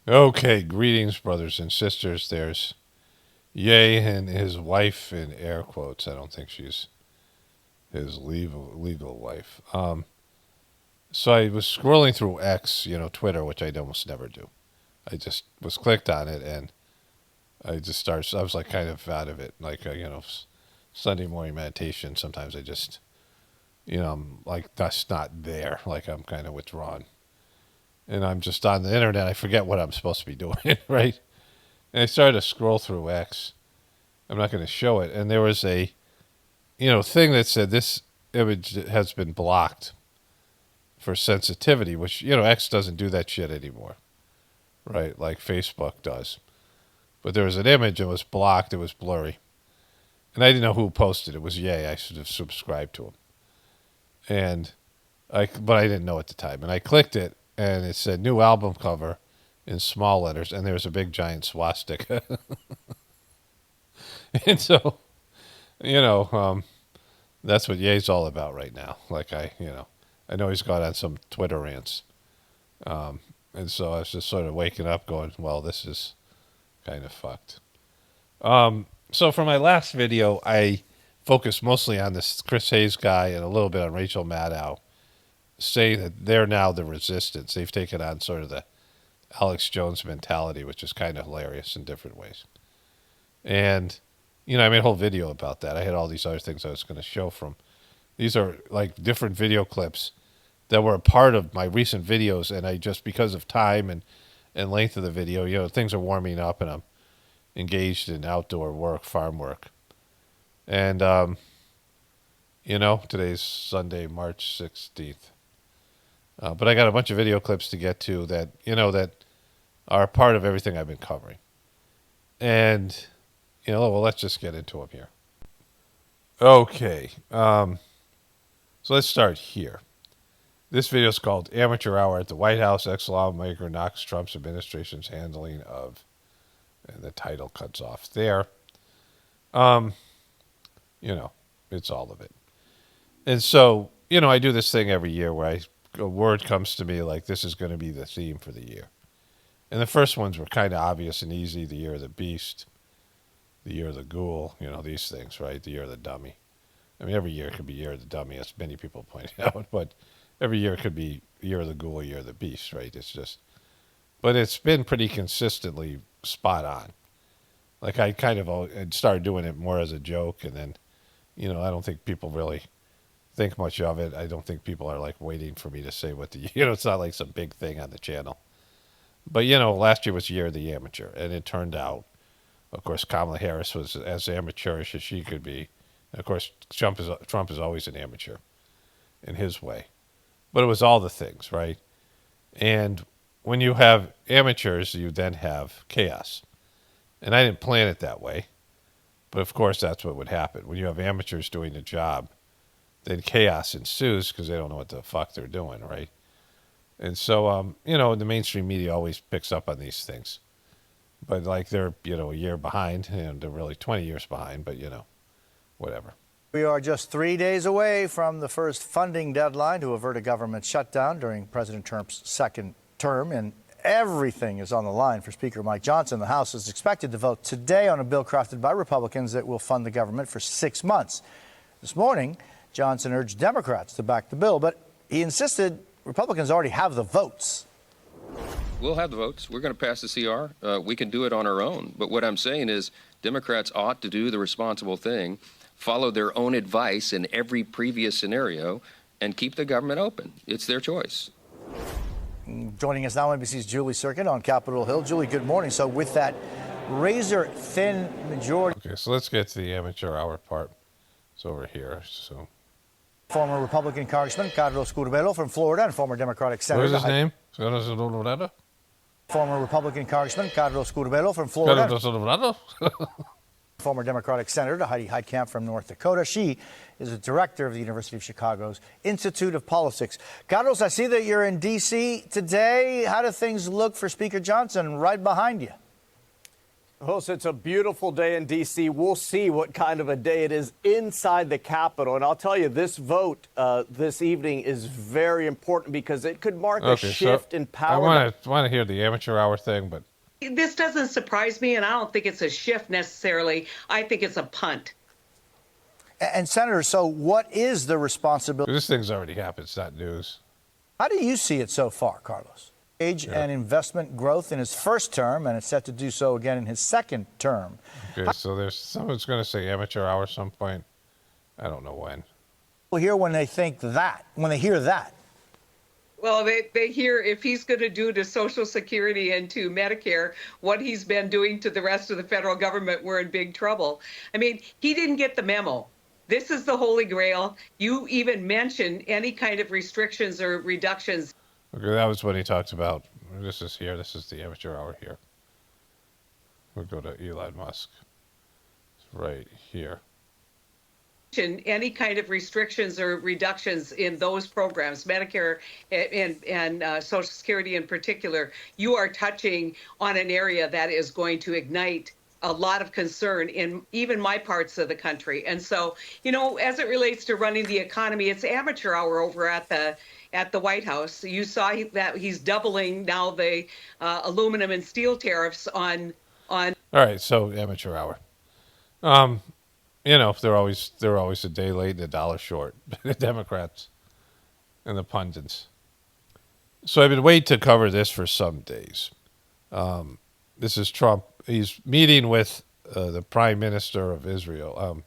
Okay, greetings, brothers and sisters. There's Ye and his wife in air quotes. I don't think she's his legal wife. So I was scrolling through X, Twitter, which I almost never do. I just was clicked on it and I just started. I was like kind of out of it, like Sunday morning meditation. Sometimes I just, I'm like that's not there. Like I'm kind of withdrawn, and I'm just on the internet. I forget what I'm supposed to be doing, right? And I started to scroll through X. I'm not going to show it. And there was a, thing that said this image has been blocked for sensitivity, which, X doesn't do that shit anymore, right? Like Facebook does. But there was an image, it was blocked, it was blurry. And I didn't know who posted it. It was Ye. I should have subscribed to him. But I didn't know at the time. And I clicked it, and it said new album cover in small letters, and there was a big giant swastika. And so, you know, um, that's what Ye's all about right now. Like I know he's got on some Twitter rants. And so I was just sort of waking up going, well, this is kind of fucked. So for my last video, I focused mostly on this Chris Hayes guy and a little bit on Rachel Maddow, saying that they're now the resistance. They've taken on sort of the Alex Jones mentality, which is kind of hilarious in different ways. And, I made a whole video about that. I had all these other things I was going to show from. These are like different video clips that were a part of my recent videos, and I just, because of time and length of the video, things are warming up and I'm engaged in outdoor work, farm work. And, today's Sunday, March 16th. But I got a bunch of video clips to get to that, that are part of everything I've been covering. And, well, let's just get into them here. Okay. So let's start here. This video is called Amateur Hour at the White House. Ex-lawmaker knocks Trump's administration's handling of, and the title cuts off there. It's all of it. And so, I do this thing every year where a word comes to me like this is going to be the theme for the year. And the first ones were kind of obvious and easy. The year of the beast, the year of the ghoul, these things, right? The year of the dummy. I mean, every year could be year of the dummy, as many people pointed out, but every year could be year of the ghoul, year of the beast, right? But it's been pretty consistently spot on. Like I kind of started doing it more as a joke, and then, I don't think people really think much of it. I don't think people are like waiting for me to say what it's not like some big thing on the channel. But, last year was year of the amateur, and it turned out, of course, Kamala Harris was as amateurish as she could be. And of course, Trump is always an amateur in his way. But it was all the things, right? And when you have amateurs, you then have chaos. And I didn't plan it that way. But of course, that's what would happen. When you have amateurs doing a job, then chaos ensues because they don't know what the fuck they're doing, right? And so, the mainstream media always picks up on these things. But like they're, a year behind, and they're really 20 years behind, but, whatever. We are just 3 days away from the first funding deadline to avert a government shutdown during President Trump's second term, and everything is on the line for Speaker Mike Johnson. The House is expected to vote today on a bill crafted by Republicans that will fund the government for 6 months. This morning, Johnson urged Democrats to back the bill, but he insisted Republicans already have the votes. We'll have the votes. We're going to pass the CR. We can do it on our own. But what I'm saying is Democrats ought to do the responsible thing, follow their own advice in every previous scenario, and keep the government open. It's their choice. Joining us now, NBC's Julie Circuit on Capitol Hill. Julie, good morning. So with that razor-thin majority... Okay, so let's get to the amateur hour part. It's over here, so... Former Republican Congressman Carlos Curbelo from Florida and former Democratic Senator... What is his name? Former Republican Congressman Carlos Curbelo from Florida... Former Democratic Senator Heidi Heitkamp from North Dakota. She is the director of the University of Chicago's Institute of Politics. Carlos, I see that you're in D.C. today. How do things look for Speaker Johnson right behind you? Jose, it's a beautiful day in D.C. We'll see what kind of a day it is inside the Capitol. And I'll tell you, this vote this evening is very important because it could mark a shift in power. I want to hear the amateur hour thing, but this doesn't surprise me, and I don't think it's a shift necessarily. I think it's a punt. And Senator, so what is the responsibility? this thing's already happened. It's not news. How do you see it so far, Carlos? Age and investment growth in his first term, and it's set to do so again in his second term. Okay, so there's someone's going to say amateur hour at some point. I don't know when. Well, hear when they hear that. Well, they hear if he's going to do to Social Security and to Medicare what he's been doing to the rest of the federal government, we're in big trouble. I mean, he didn't get the memo. This is the Holy Grail. You even mention any kind of restrictions or reductions. Okay, that was when he talked about, this is here, this is the amateur hour here. We'll go to Elon Musk. It's right here. Any kind of restrictions or reductions in those programs, Medicare and Social Security in particular, you are touching on an area that is going to ignite a lot of concern in even my parts of the country. And so, as it relates to running the economy, it's amateur hour over at the White House. You saw that he's doubling now the aluminum and steel tariffs on. All right, so amateur hour. They're always a day late and a dollar short. The Democrats and the pundits. So I've been waiting to cover this for some days. This is Trump. He's meeting with the Prime Minister of Israel,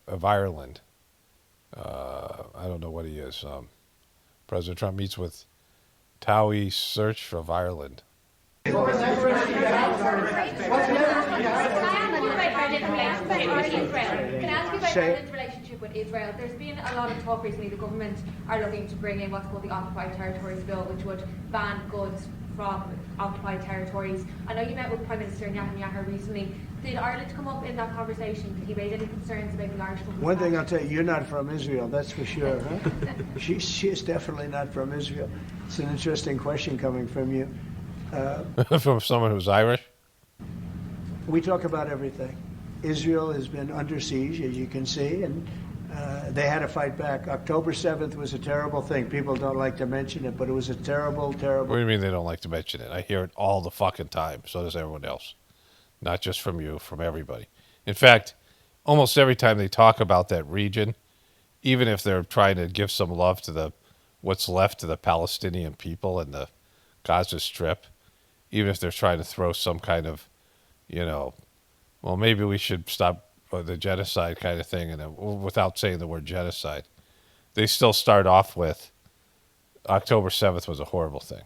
of Ireland. I don't know what he is. President Trump meets with Taoiseach Search of Ireland. Can I ask you about Ireland's relationship with Israel? There's been a lot of talk recently. The government are looking to bring in what's called the Occupied Territories Bill, which would ban goods from occupied territories. I know you met with Prime Minister Netanyahu recently. Did Ireland come up in that conversation? Did he raise any concerns about the Irish government? One thing I'll tell you, you're not from Israel, that's for sure, huh? She's definitely not from Israel. It's an interesting question coming from you. From someone who's Irish? We talk about everything. Israel has been under siege, as you can see, and they had to fight back. October 7th was a terrible thing. People don't like to mention it, but it was a terrible, terrible... What do you mean they don't like to mention it? I hear it all the fucking time. So does everyone else. Not just from you, from everybody. In fact, almost every time they talk about that region, even if they're trying to give some love to what's left of the Palestinian people and the Gaza Strip, even if they're trying to throw some kind of, well, maybe we should stop the genocide kind of thing, and without saying the word genocide, they still start off with October 7th was a horrible thing.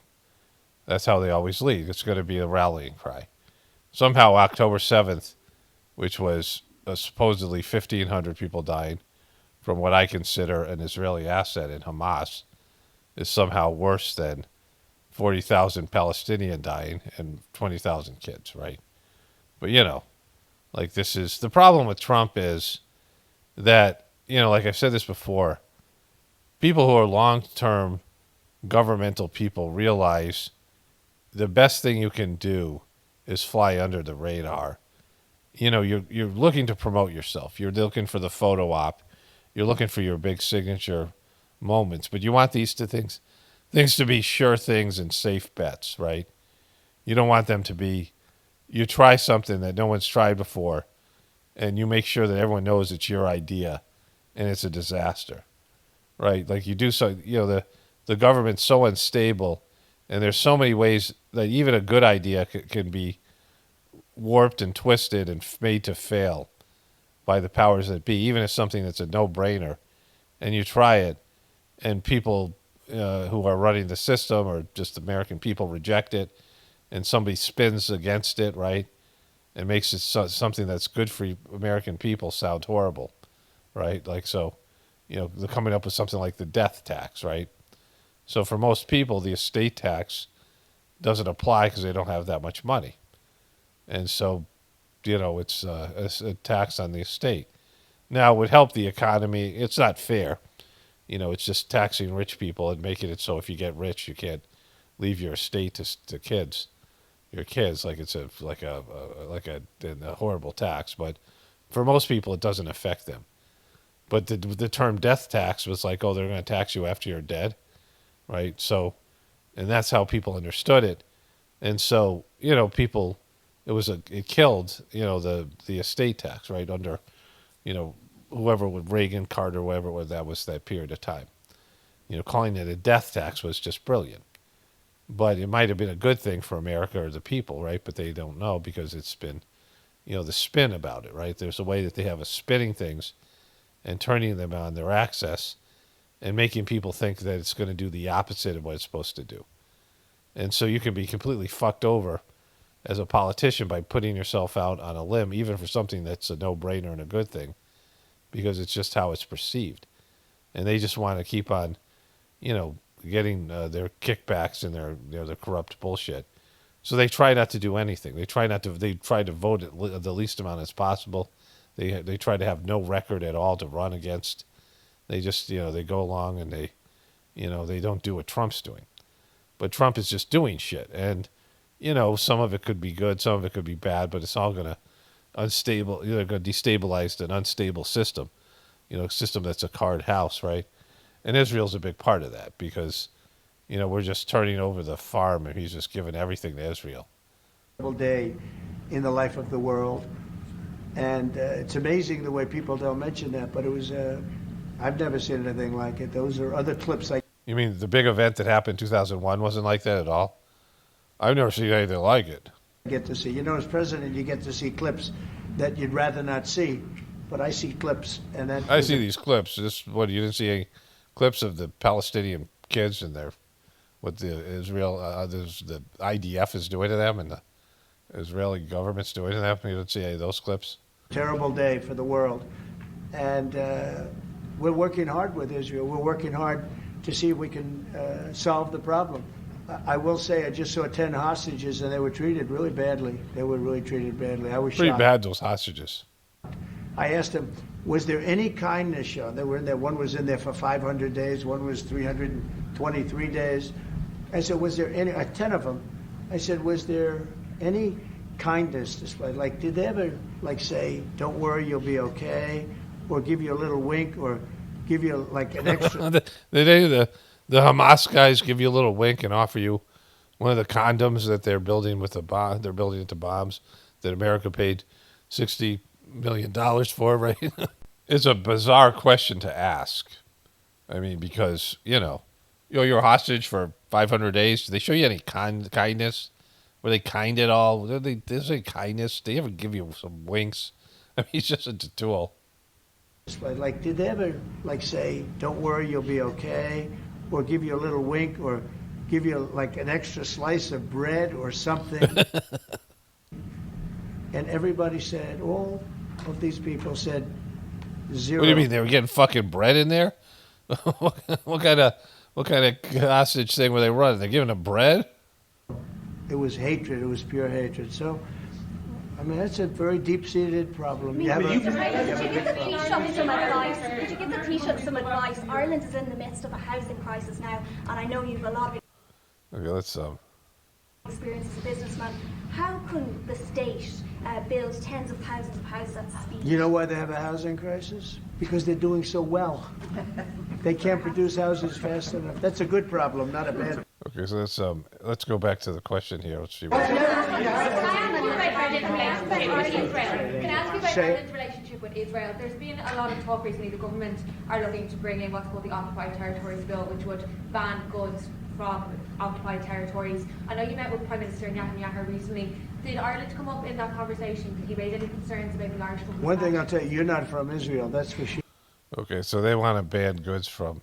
That's how they always lead. It's going to be a rallying cry. Somehow October 7th, which was supposedly 1,500 people dying from what I consider an Israeli asset in Hamas, is somehow worse than 40,000 Palestinian dying and 20,000 kids, right? But, this is the problem with Trump is that, like I've said this before, people who are long-term governmental people realize the best thing you can do is fly under the radar. You're looking to promote yourself. You're looking for the photo op. You're looking for your big signature moments, but you want these things to be sure things and safe bets, right? You don't want them to be, you try something that no one's tried before, and you make sure that everyone knows it's your idea, and it's a disaster, right? Like you do so, the government's so unstable, and there's so many ways that even a good idea can be warped and twisted and made to fail by the powers that be, even if something that's a no-brainer, and you try it, and people who are running the system or just American people reject it, and somebody spins against it, right, and makes it something that's good for American people sound horrible, right? Like, so, they're coming up with something like the death tax, right? So for most people, the estate tax doesn't apply because they don't have that much money. And so, it's a tax on the estate. Now, it would help the economy. It's not fair. It's just taxing rich people and making it so if you get rich, you can't leave your estate to kids. your kids like it's a horrible tax. But for most people, it doesn't affect them. But the term death tax was like, oh, they're going to tax you after you're dead, right? So, and that's how people understood it. And so, people, it killed, the estate tax, right? Under, whoever with Reagan, Carter, whoever that was that period of time. Calling it a death tax was just brilliant. But it might have been a good thing for America or the people, right? But they don't know because it's been, the spin about it, right? There's a way that they have of spinning things and turning them on their access and making people think that it's going to do the opposite of what it's supposed to do. And so you can be completely fucked over as a politician by putting yourself out on a limb, even for something that's a no-brainer and a good thing, because it's just how it's perceived. And they just want to keep on, getting their kickbacks and their corrupt bullshit. So they try not to do anything. They try to vote at the least amount as possible. They try to have no record at all to run against. They just, they go along and they don't do what Trump's doing. But Trump is just doing shit. And, some of it could be good, some of it could be bad, but it's all going to destabilize an unstable system, a system that's a card house, right? And Israel's a big part of that because, we're just turning over the farm and he's just giving everything to Israel. Day in the life of the world. And it's amazing the way people don't mention that, but it was, I've never seen anything like it. Those are other clips. You mean the big event that happened in 2001 wasn't like that at all? I've never seen anything like it. Get to see. As president, you get to see clips that you'd rather not see, but I see clips. I see these clips. You didn't see any clips of the Palestinian kids and what the the IDF is doing to them and the Israeli government's doing to them? You didn't see any of those clips? Terrible day for the world. And we're working hard with Israel. We're working hard to see if we can solve the problem. I will say I just saw 10 hostages and they were treated really badly. They were really treated badly. I was pretty shocked. Bad, those hostages. I asked them, was there any kindness shown? They were in there. One was in there for 500 days. One was 323 days. I said, was there any, 10 of them, I said, was there any kindness displayed? Like, did they ever, say, don't worry, you'll be okay? Or give you a little wink or give you, an extra... The Hamas guys give you a little wink and offer you one of the condoms that they're building with the bomb. They're building into bombs that America paid $60 million for, right? It's a bizarre question to ask. I mean, because, you're a hostage for 500 days. Did they show you any kindness? Were they kind at all? Did they say kindness? Did they ever give you some winks? I mean, he's just a tool. Like, did they ever, say, don't worry, you'll be okay? Or give you a little wink or give you, an extra slice of bread or something? And everybody said, all of these people said, zero. What do you mean? They were getting fucking bread in there? What kind of hostage thing were they running? They're giving them bread? It was hatred. It was pure hatred. So, I mean, that's a very deep-seated problem. Could you give the Taoiseach some advice? Ireland is in the midst of a housing crisis now, and I know you've a lot of Okay, let's experience as a businessman. How can the state build tens of thousands of houses at speed? You know why they have a housing crisis? Because they're doing so well. They can't produce houses fast enough. That's a good problem, not a bad. Okay, so let's go back to the question here. Let's see. Can I ask you about Ireland's relationship with Israel? There's been a lot of talk recently. The government are looking to bring in what's called the Occupied Territories Bill, which would ban goods from occupied territories. I know you met with Prime Minister Netanyahu recently. Did Ireland come up in that conversation? Did he raise any concerns about the Irish government? One thing I'll tell you, you're not from Israel, that's for sure. Okay, so they want to ban goods from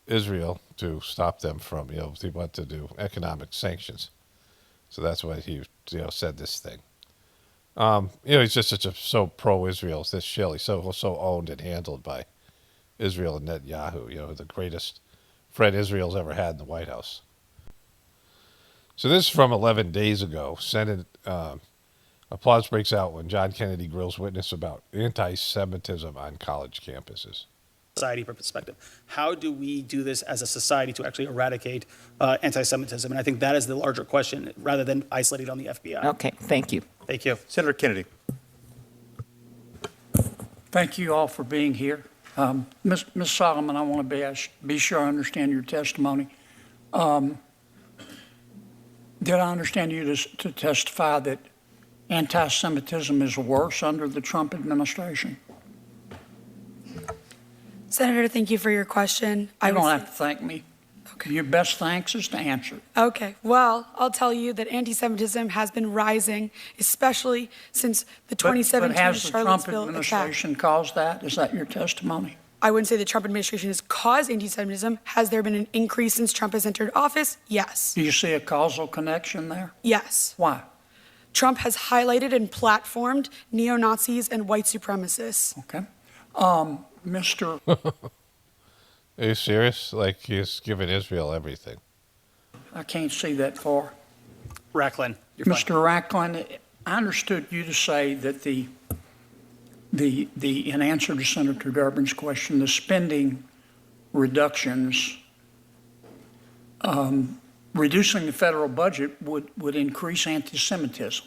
Israel to stop them from, they want to do economic sanctions. So that's why he, said this thing. He's just so pro-Israel, this shill. He's so owned and handled by Israel and Netanyahu, the greatest friend Israel's ever had in the White House. So this is from 11 days ago. Senate applause breaks out when John Kennedy grills witness about anti-Semitism on college campuses. society perspective. How do we do this as a society to actually eradicate anti-Semitism? And I think that is the larger question, rather than isolated on the FBI. Okay, thank you. Thank you. Senator Kennedy. Thank you all for being here. Ms. Solomon, I want to be sure I understand your testimony. Did I understand you to testify that anti-Semitism is worse under the Trump administration? Senator, thank you for your question. You don't have to thank me. Okay. Your best thanks is to answer. Okay. Well, I'll tell you that anti-Semitism has been rising, especially since the 2017 but has the Trump Charlottesville administration attack. caused that? Is that your testimony? I wouldn't say the Trump administration has caused anti-Semitism. Has there been an increase since Trump has entered office? Yes. Do you see a causal connection there? Yes. Why? Trump has highlighted and platformed neo-Nazis and white supremacists. Okay. Mr. Are you serious? Like, he's given Israel everything. I can't see that far. Racklin. Mr. Racklin, I understood you to say that in answer to Senator Durbin's question, the spending reductions, reducing the federal budget would increase anti-Semitism.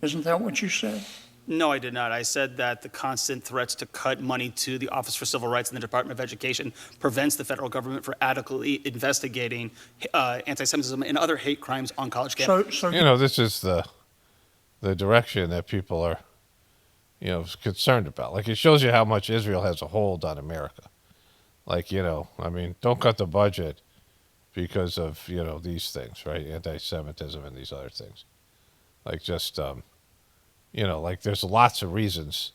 Isn't that what you said? No, I did not. I said that the constant threats to cut money to the Office for Civil Rights and the Department of Education prevents the federal government from adequately investigating anti-Semitism and other hate crimes on college campuses. So this is the direction that people are, concerned about. Like, it shows you how much Israel has a hold on America. Like, don't cut the budget because of, these things, right? Anti-Semitism and these other things. Like, just, like, there's lots of reasons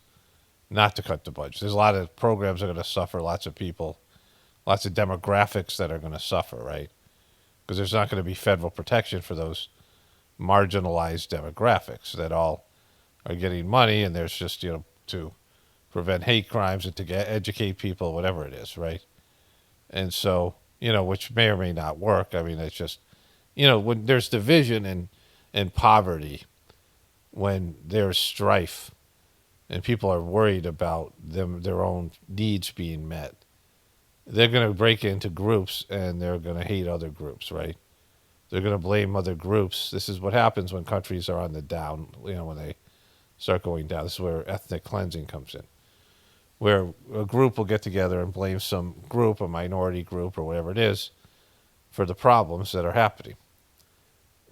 not to cut the budget. There's a lot of programs that are going to suffer, lots of people, lots of demographics that are going to suffer, right? Because there's not going to be federal protection for those marginalized demographics that all are getting money, and there's just, to prevent hate crimes and to educate people, whatever it is, right? And so, which may or may not work. I mean, it's just, when there's division and poverty, when there's strife and people are worried about their own needs being met, they're going to break into groups and they're going to hate other groups, right? They're going to blame other groups. This is what happens when countries are on the down, when they start going down. This is where ethnic cleansing comes in, where a group will get together and blame some group, a minority group or whatever it is, for the problems that are happening.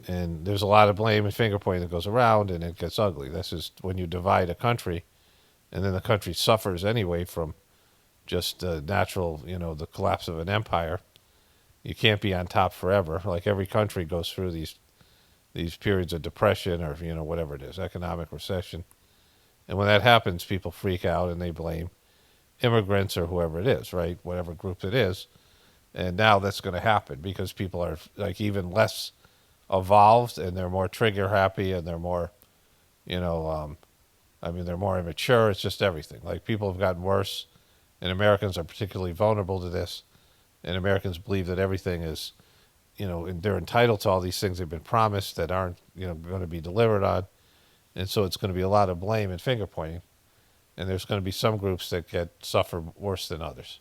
And there's a lot of blame and finger pointing that goes around, and it gets ugly. This is when you divide a country, and then the country suffers anyway from just natural, the collapse of an empire. You can't be on top forever. Like, every country goes through these periods of depression or, whatever it is, economic recession. And when that happens, people freak out and they blame immigrants or whoever it is, right? Whatever group it is. And now that's going to happen because people are, like, even less evolved, and they're more trigger happy, and they're more, they're more immature. It's just everything. Like, people have gotten worse, and Americans are particularly vulnerable to this. And Americans believe that everything is, and they're entitled to all these things they've been promised that aren't, going to be delivered on. And so it's going to be a lot of blame and finger pointing. And there's going to be some groups that suffer worse than others.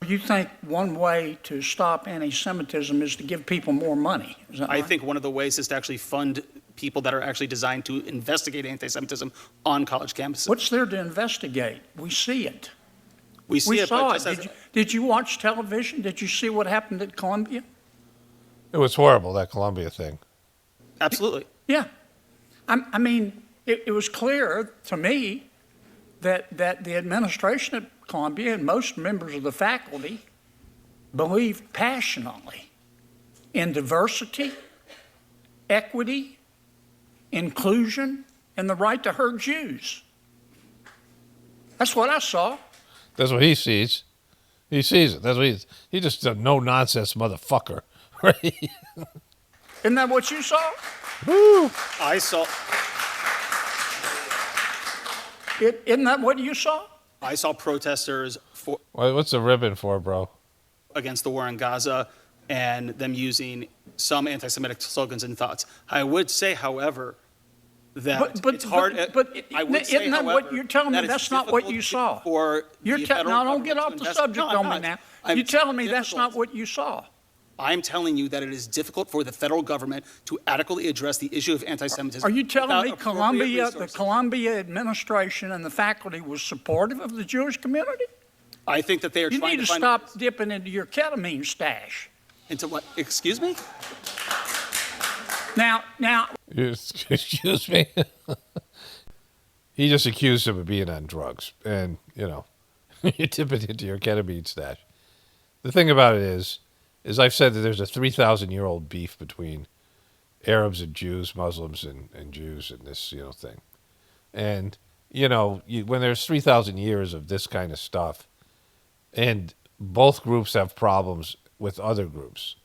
You think one way to stop anti-Semitism is to give people more money? Is that right? I think one of the ways is to actually fund people that are actually designed to investigate anti-Semitism on college campuses. What's there to investigate? We see it. We saw it. Did you watch television? Did you see what happened at Columbia? It was horrible, that Columbia thing. Absolutely. Yeah. I mean, it was clear to me that the administration at Columbia and most members of the faculty believe passionately in diversity, equity, inclusion, and the right to hurt Jews. That's what I saw. That's what he sees. He sees it. That's what he's just a no-nonsense motherfucker, right? Isn't that what you saw? Woo! I saw... Isn't that what you saw? I saw protesters for... What's the ribbon for, bro? Against the war in Gaza and them using some anti-Semitic slogans and thoughts. I would say, however, that it's hard. I would say, isn't that however, what you're telling me? that it's That's not what you difficult saw. For You're the telling. federal Now, don't get government off to the invest- subject No, I'm on me not. now. You're telling me that's difficult. not what you saw. I'm telling you that it is difficult for the federal government to adequately address the issue of anti-Semitism. Are you telling without me appropriate the resources. Columbia administration and the faculty was supportive of the Jewish community? I think that they are You trying need to find stop dipping into your ketamine stash. into what? Excuse me? Now, Excuse me. He just accused him of being on drugs, and you tip it into your ketamine stash. The thing about it is I've said that there's a 3,000-year-old beef between Arabs and Jews, Muslims and Jews, and this thing. And when there's 3,000 years of this kind of stuff, and both groups have problems with other groups.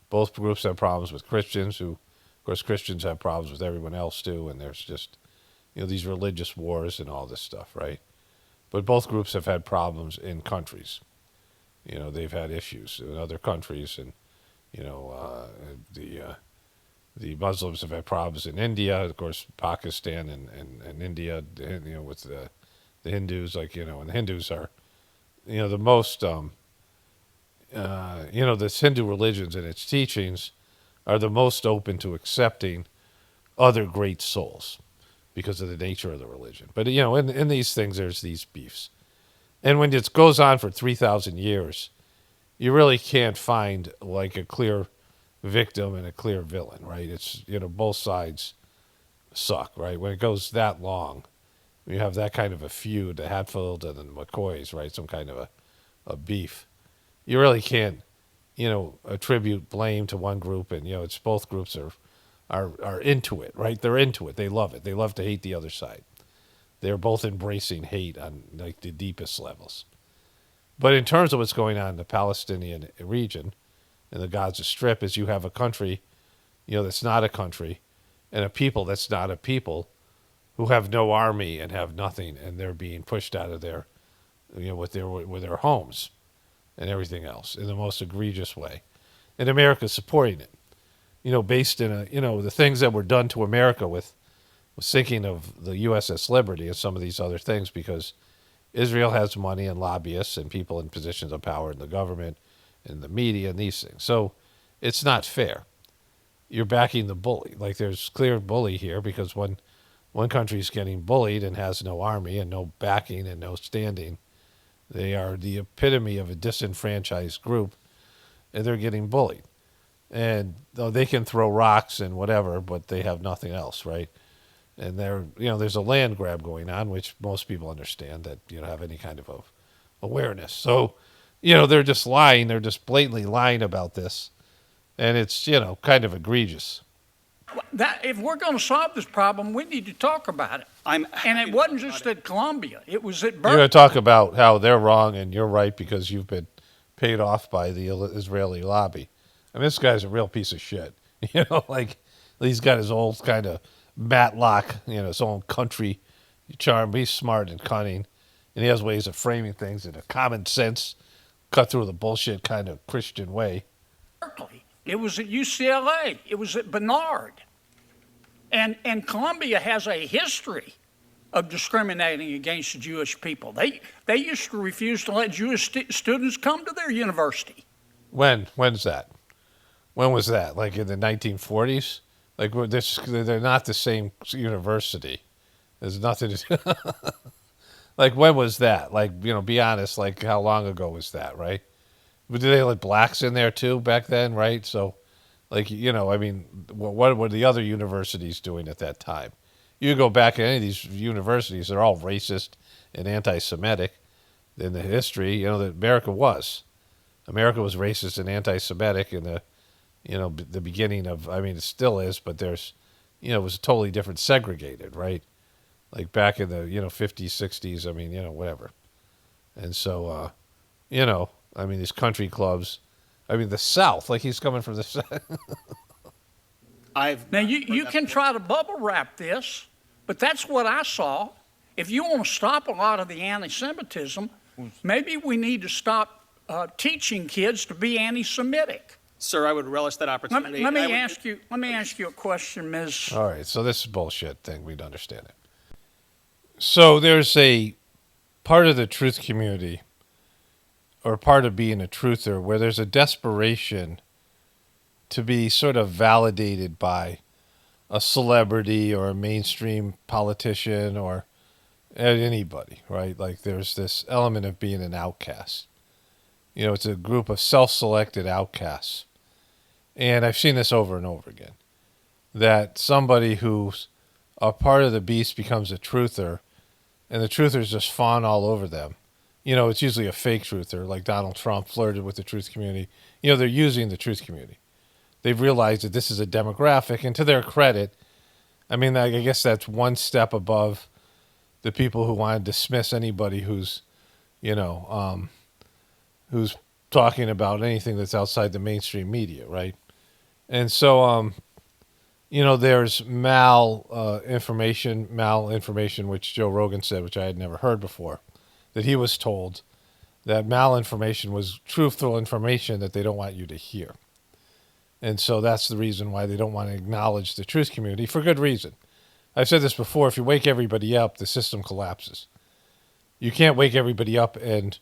Both groups have problems with Christians, who, of course, Christians have problems with everyone else too, and there's just these religious wars and all this stuff, right? But both groups have had problems in countries. They've had issues in other countries, and the Muslims have had problems in India, of course, Pakistan and India, with the Hindus, and the Hindus are, the most, this Hindu religions and its teachings are the most open to accepting other great souls because of the nature of the religion. But, in these things, there's these beefs. And when it goes on for 3,000 years, you really can't find like a clear victim and a clear villain, right? It's, both sides suck, right? When it goes that long, you have that kind of a feud, the Hatfield and the McCoys, right? Some kind of a beef. You really can't, attribute blame to one group, and it's both groups are into it, right? They're into it. They love it. They love to hate the other side. They're both embracing hate on like the deepest levels. But in terms of what's going on in the Palestinian region and the Gaza Strip, is you have a country, that's not a country, and a people that's not a people, who have no army and have nothing, and they're being pushed out of their, with their homes and everything else in the most egregious way. And America's supporting it, based in the things that were done to America with sinking of the USS Liberty and some of these other things, because Israel has money and lobbyists and people in positions of power in the government and the media and these things. So it's not fair. You're backing the bully. Like, there's clear bully here, because when one country's getting bullied and has no army and no backing and no standing, they are the epitome of a disenfranchised group, and they're getting bullied. And though they can throw rocks and whatever, but they have nothing else, right? And there's a land grab going on, which most people understand that, have any kind of awareness. So, they're just lying. They're just blatantly lying about this. And it's, kind of egregious. If we're going to solve this problem, we need to talk about it. And it wasn't just at Columbia. It was at Berkeley. You're going to talk about how they're wrong and you're right because you've been paid off by the Israeli lobby. I mean, this guy's a real piece of shit. He's got his old kind of Matlock, his own country charm. He's smart and cunning, and he has ways of framing things in a common sense, cut through the bullshit kind of Christian way. Berkeley. It was at UCLA. It was at Barnard. And Columbia has a history of discriminating against Jewish people. They used to refuse to let Jewish students come to their university. When's that? When was that? Like in the 1940s? Like, they're not the same university. There's nothing to do. Like, when was that? Like, be honest, like, how long ago was that, right? But did they let blacks in there, too, back then, right? So, like, what were the other universities doing at that time? You go back at any of these universities, they're all racist and anti-Semitic. In the history, that America was. America was racist and anti-Semitic in the the beginning of, it still is, but there's, it was totally different, segregated, right? Like back in the, 50s, 60s, whatever. And so, these country clubs, the South, like he's coming from the South. Now, you can try to bubble wrap this, but that's what I saw. If you want to stop a lot of the anti-Semitism, maybe we need to stop teaching kids to be anti-Semitic. Sir, I would relish that opportunity. Let me ask you a question, Ms. All right, so this is bullshit thing. We'd understand it. So there's a part of the truth community, or part of being a truther, where there's a desperation to be sort of validated by a celebrity or a mainstream politician or anybody, right? Like there's this element of being an outcast. You know, it's a group of self-selected outcasts. And I've seen this over and over again, that somebody who's a part of the beast becomes a truther, and the truthers just fawn all over them. You know, it's usually a fake truther, like Donald Trump flirted with the truth community. You know, they're using the truth community. They've realized that this is a demographic, and to their credit, I mean, I guess that's one step above the people who want to dismiss anybody who's, you know, who's talking about anything that's outside the mainstream media, right? And so, you know, there's malinformation, which Joe Rogan said, which I had never heard before, that he was told that malinformation was truthful information that they don't want you to hear. And so that's the reason why they don't want to acknowledge the truth community, for good reason. I've said this before, if you wake everybody up, the system collapses. You can't wake everybody up and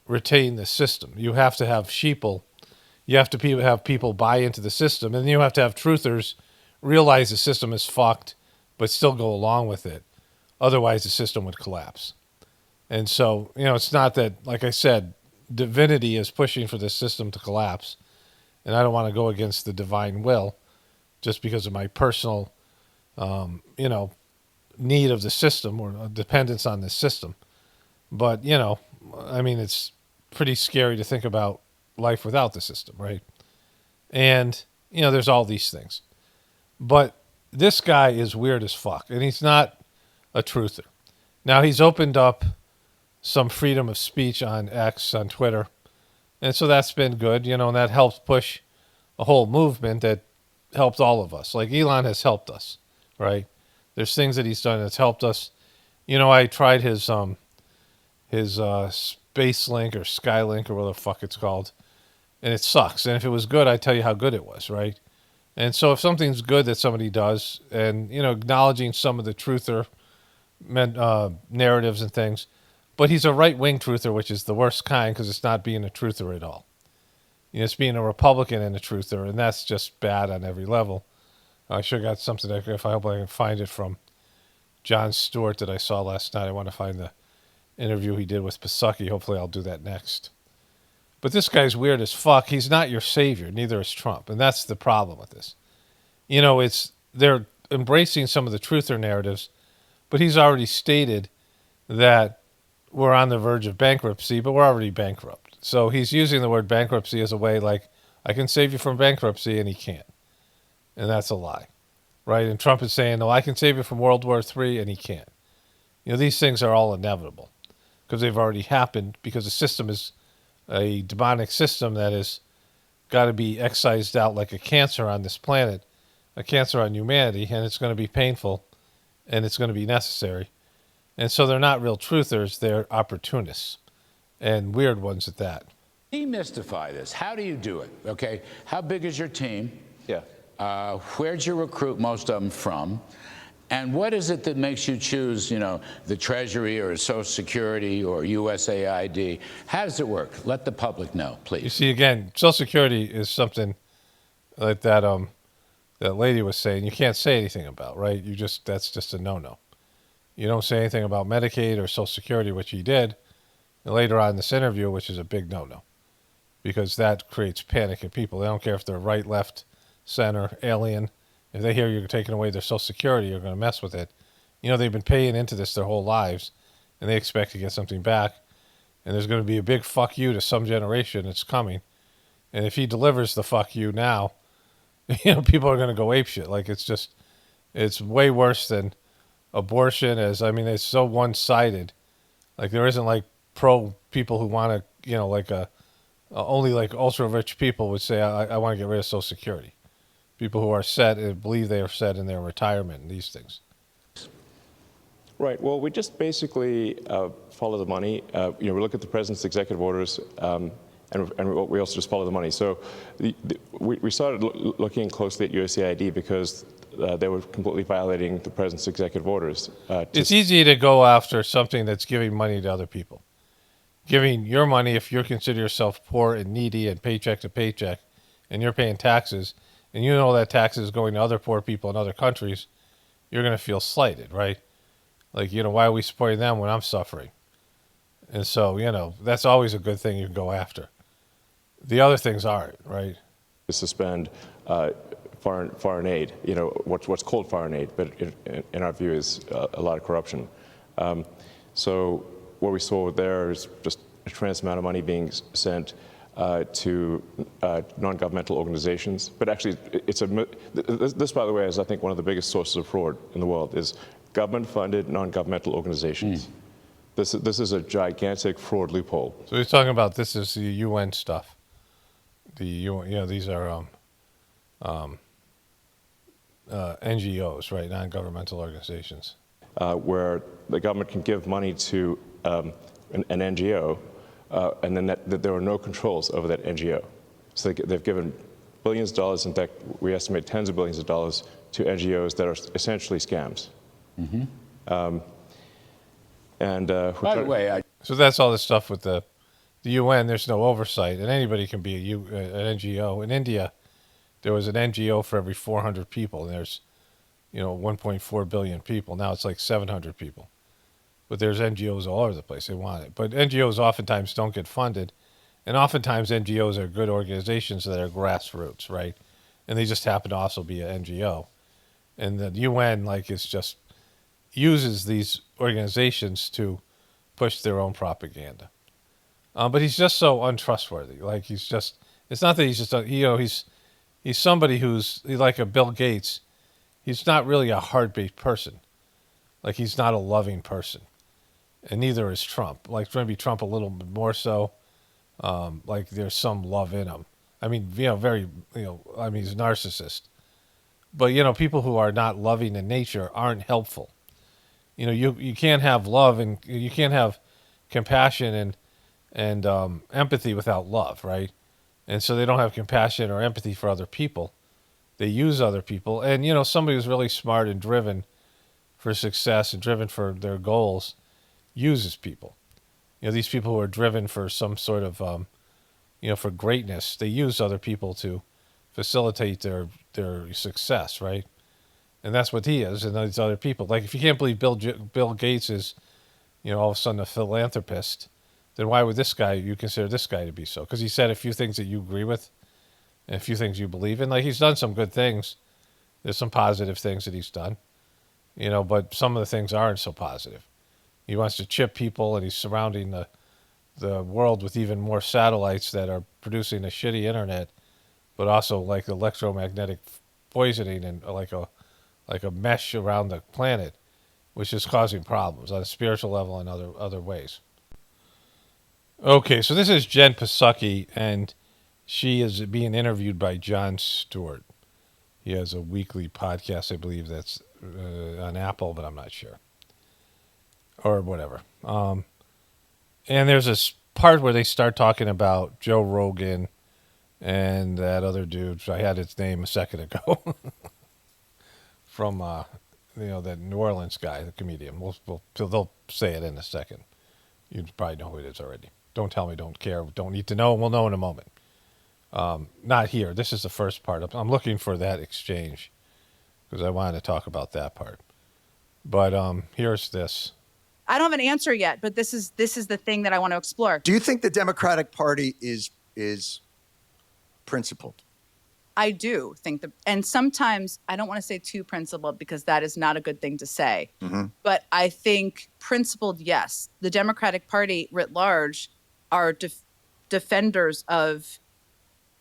retain the system. You have to have sheeple. You have to have people buy into the system, and you have to have truthers realize the system is fucked, but still go along with it. Otherwise, the system would collapse. And so, you know, it's not that, like I said, divinity is pushing for this system to collapse, and I don't want to go against the divine will just because of my personal, you know, need of the system or dependence on this system. But, you know, I mean, it's pretty scary to think about life without the system, right? And, you know, there's all these things. But this guy is weird as fuck, and he's not a truther. Now, he's opened up some freedom of speech on X, on Twitter, and so that's been good, you know, and that helps push a whole movement that helped all of us. Like Elon has helped us, right? There's things that he's done that's helped us. You know, I tried his Space Link or Skylink or whatever the fuck it's called, and it sucks. And if it was good, I'd tell you how good it was, right? And so if something's good that somebody does, and, you know, acknowledging some of the truther narratives and things, but he's a right-wing truther, which is the worst kind because it's not being a truther at all. You know, it's being a Republican and a truther, and that's just bad on every level. I sure got something, if I hope I can find it, from John Stewart that I saw last night. I want to find the interview he did with Psaki. Hopefully I'll do that next. But this guy's weird as fuck. He's not your savior. Neither is Trump. And that's the problem with this. You know, they're embracing some of the truther narratives, but he's already stated that we're on the verge of bankruptcy, but we're already bankrupt. So he's using the word bankruptcy as a way like, I can save you from bankruptcy, and he can't. And that's a lie, right? And Trump is saying, no, I can save you from World War III, and he can't. You know, these things are all inevitable because they've already happened, because the system is a demonic system that has got to be excised out like a cancer on this planet, a cancer on humanity, and it's going to be painful, and it's going to be necessary. And so they're not real truthers, they're opportunists, and weird ones at that. Demystify this. How do you do it? Okay, how big is your team? Yeah. Where'd you recruit most of them from? And what is it that makes you choose, you know, the Treasury or Social Security or USAID? How does it work? Let the public know, please. You see, again, Social Security is something like that that lady was saying you can't say anything about, right? That's just a no-no. You don't say anything about Medicaid or Social Security, which he did, and later on in this interview, which is a big no-no, because that creates panic in people. They don't care if they're right, left, center, alien. If they hear you're taking away their Social Security, you're going to mess with it. You know, they've been paying into this their whole lives, and they expect to get something back. And there's going to be a big fuck you to some generation that's coming. And if he delivers the fuck you now, you know, people are going to go apeshit. Like, it's way worse than abortion. It's so one-sided. Like, there isn't, like, pro people who want to, you know, like only, like, ultra-rich people would say, I want to get rid of Social Security. People who are set and believe they are set in their retirement and these things. Right. Well, we just basically follow the money. We look at the president's executive orders, and and we also just follow the money. So we started looking closely at USAID because they were completely violating the president's executive orders. It's easy to go after something that's giving money to other people. Giving your money, if you consider yourself poor and needy and paycheck to paycheck, and you're paying taxes, and you know that tax is going to other poor people in other countries, you're going to feel slighted, right? Like, why are we supporting them when I'm suffering? And so, that's always a good thing you can go after. The other things aren't, right? To suspend foreign aid, what's called foreign aid, but in our view is a lot of corruption. So what we saw there is just a tremendous amount of money being sent to non-governmental organizations. But actually, this, by the way, is I think one of the biggest sources of fraud in the world is government-funded non-governmental organizations. This is a gigantic fraud loophole. So he's talking about this is the UN stuff. The UN, these are NGOs, right? Non-governmental organizations. Where the government can give money to an NGO, and then that there are no controls over that NGO. So they've given billions of dollars, in fact, we estimate tens of billions of dollars to NGOs that are essentially scams. Mm-hmm. By the way, so that's all the stuff with the UN. There's no oversight, and anybody can be an NGO. In India, there was an NGO for every 400 people, and there's 1.4 billion people. Now it's like 700 people. But there's NGOs all over the place. They want it. But NGOs oftentimes don't get funded, and oftentimes NGOs are good organizations that are grassroots, right? And they just happen to also be an NGO. And the UN, is just uses these organizations to push their own propaganda. But he's just so untrustworthy. It's not that he's just, he's somebody who's like a Bill Gates. He's not really a heart-based person. He's not a loving person. And neither is Trump. Maybe Trump a little bit more so. There's some love in him. I mean, he's a narcissist. But, people who are not loving in nature aren't helpful. You can't have love and you can't have compassion and empathy without love, right? And so they don't have compassion or empathy for other people. They use other people. And, somebody who's really smart and driven for success and driven for their goals uses people. These people who are driven for some sort of, for greatness, they use other people to facilitate their success, right? And that's what he is, and these other people. If you can't believe Bill Gates is, all of a sudden a philanthropist, then why would you consider this guy to be so? Because he said a few things that you agree with, and a few things you believe in. He's done some good things. There's some positive things that he's done, but some of the things aren't so positive. He wants to chip people, and he's surrounding the world with even more satellites that are producing a shitty internet, but also electromagnetic poisoning and like a mesh around the planet, which is causing problems on a spiritual level and other ways. Okay, so this is Jen Psaki, and she is being interviewed by Jon Stewart. He has a weekly podcast, I believe, that's on Apple, but I'm not sure. Or whatever. And there's this part where they start talking about Joe Rogan and that other dude. I had his name a second ago. From, the New Orleans guy, the comedian. They'll say it in a second. You probably know who it is already. Don't tell me, don't care, don't need to know. We'll know in a moment. Not here. This is the first part. I'm looking for that exchange because I wanted to talk about that part. But here's this. I don't have an answer yet, but this is the thing that I want to explore. Do you think the Democratic Party is principled? I do think and sometimes I don't want to say too principled because that is not a good thing to say. Mm-hmm. But I think principled, yes. The Democratic Party writ large are defenders of